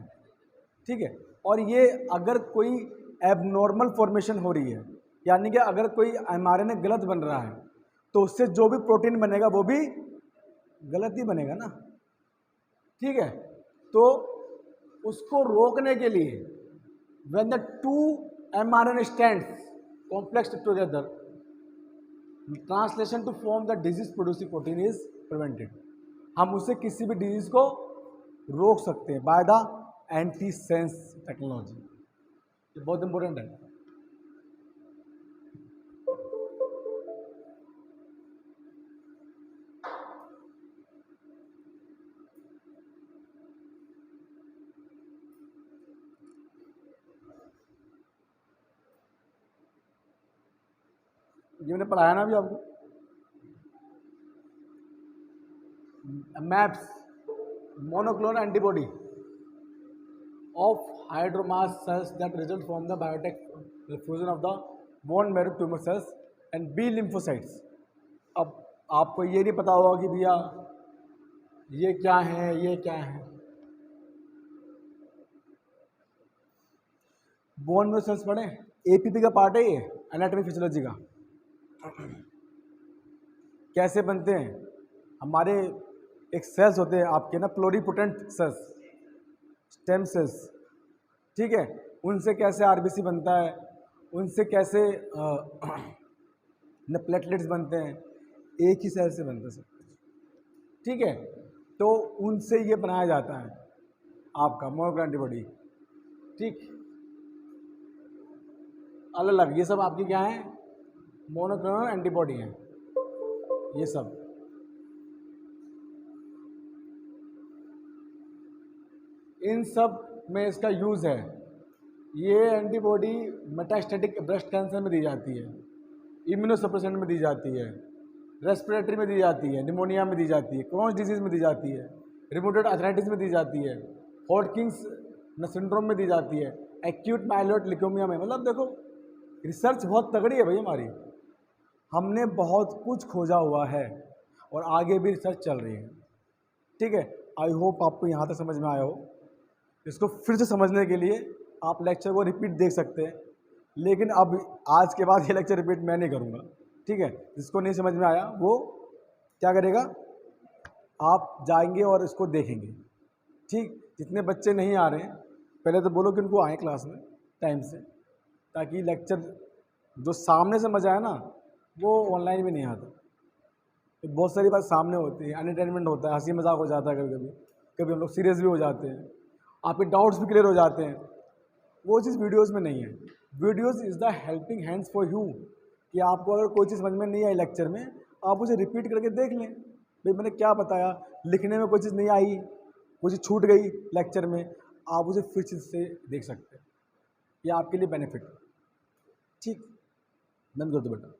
ठीक है। और ये अगर कोई एबनॉर्मल फॉर्मेशन हो रही है, यानी कि अगर कोई एमआरएनए गलत बन रहा है, तो उससे जो भी प्रोटीन बनेगा वो भी गलत ही बनेगा ना, ठीक है। तो उसको रोकने के लिए when the two mRNA strands complex together, translation to form the disease producing protein is prevented. हम उससे किसी भी डिजीज को रोक सकते हैं by the antisense technology. ये बहुत इंपॉर्टेंट है। ये मैंने पढ़ाया ना अभी आपको, maps monoclonal antibody. of hydromass cells that result from the biotech fusion of the bone marrow tumor cells and B lymphocytes. अब आपको ये नहीं पता होगा कि भैया ये क्या है, ये क्या है। बोन मैरो सेल्स पढ़े, एपीपी का पार्ट है ये, एनाटॉमी फिजियोलॉजी का। कैसे बनते हैं हमारे, एक सेल्स होते हैं आपके ना प्लोरीपोटेंट सेल्स, स्टेम सेल्स, ठीक है, उनसे कैसे आरबीसी बनता है, उनसे कैसे न प्लेटलेट्स बनते हैं, एक ही सेल से बनता है सब कुछ, ठीक है। तो उनसे ये बनाया जाता है आपका मोनोक्लोनल एंटीबॉडी, ठीक। अलग अलग ये सब आपकी क्या है, मोनोक्लोनल एंटीबॉडी है ये सब। इन सब में इसका यूज़ है। ये एंटीबॉडी मेटास्टैटिक ब्रेस्ट कैंसर में दी जाती है, इम्यूनोसप्रेसेंट में दी जाती है, रेस्पिरेटरी में दी जाती है, निमोनिया में दी जाती है, क्रॉन्स डिजीज में दी जाती है, रिमोटेड आर्थराइटिस में दी जाती है, हॉटकिंस सिंड्रोम में दी जाती है, एक्यूट माइलोइड ल्यूकेमिया में। मतलब देखो रिसर्च बहुत तगड़ी है भाई हमारी, हमने बहुत कुछ खोजा हुआ है और आगे भी रिसर्च चल रही है, ठीक है। आई होप आपको यहाँ तक समझ में आया हो। इसको फिर से समझने के लिए आप लेक्चर को रिपीट देख सकते हैं, लेकिन अब आज के बाद ये लेक्चर रिपीट मैं नहीं करूँगा, ठीक है। जिसको नहीं समझ में आया वो क्या करेगा, आप जाएंगे और इसको देखेंगे, ठीक। जितने बच्चे नहीं आ रहे हैं पहले तो बोलो कि उनको आए क्लास में टाइम से, ताकि लेक्चर जो सामने से मजा आए ना वो ऑनलाइन में नहीं आता। तो बहुत सारी बात सामने होती है, एंटरटेनमेंट होता है, हंसी मजाक हो जाता है, कभी कभी कभी हम लोग सीरियस भी हो जाते हैं, आपके डाउट्स भी क्लियर हो जाते हैं। वो चीज़ वीडियोस में नहीं है। Videos is the helping hands for you, कि आपको अगर कोई चीज़ समझ में नहीं आई लेक्चर में, आप उसे रिपीट करके देख लें, भाई मैंने क्या बताया, लिखने में कोई चीज़ नहीं आई, कोई चीज़ छूट गई लेक्चर में, आप उसे फिर से देख सकते हैं, ये आपके लिए बेनिफिट, ठीक। बंद कर दो बेटा।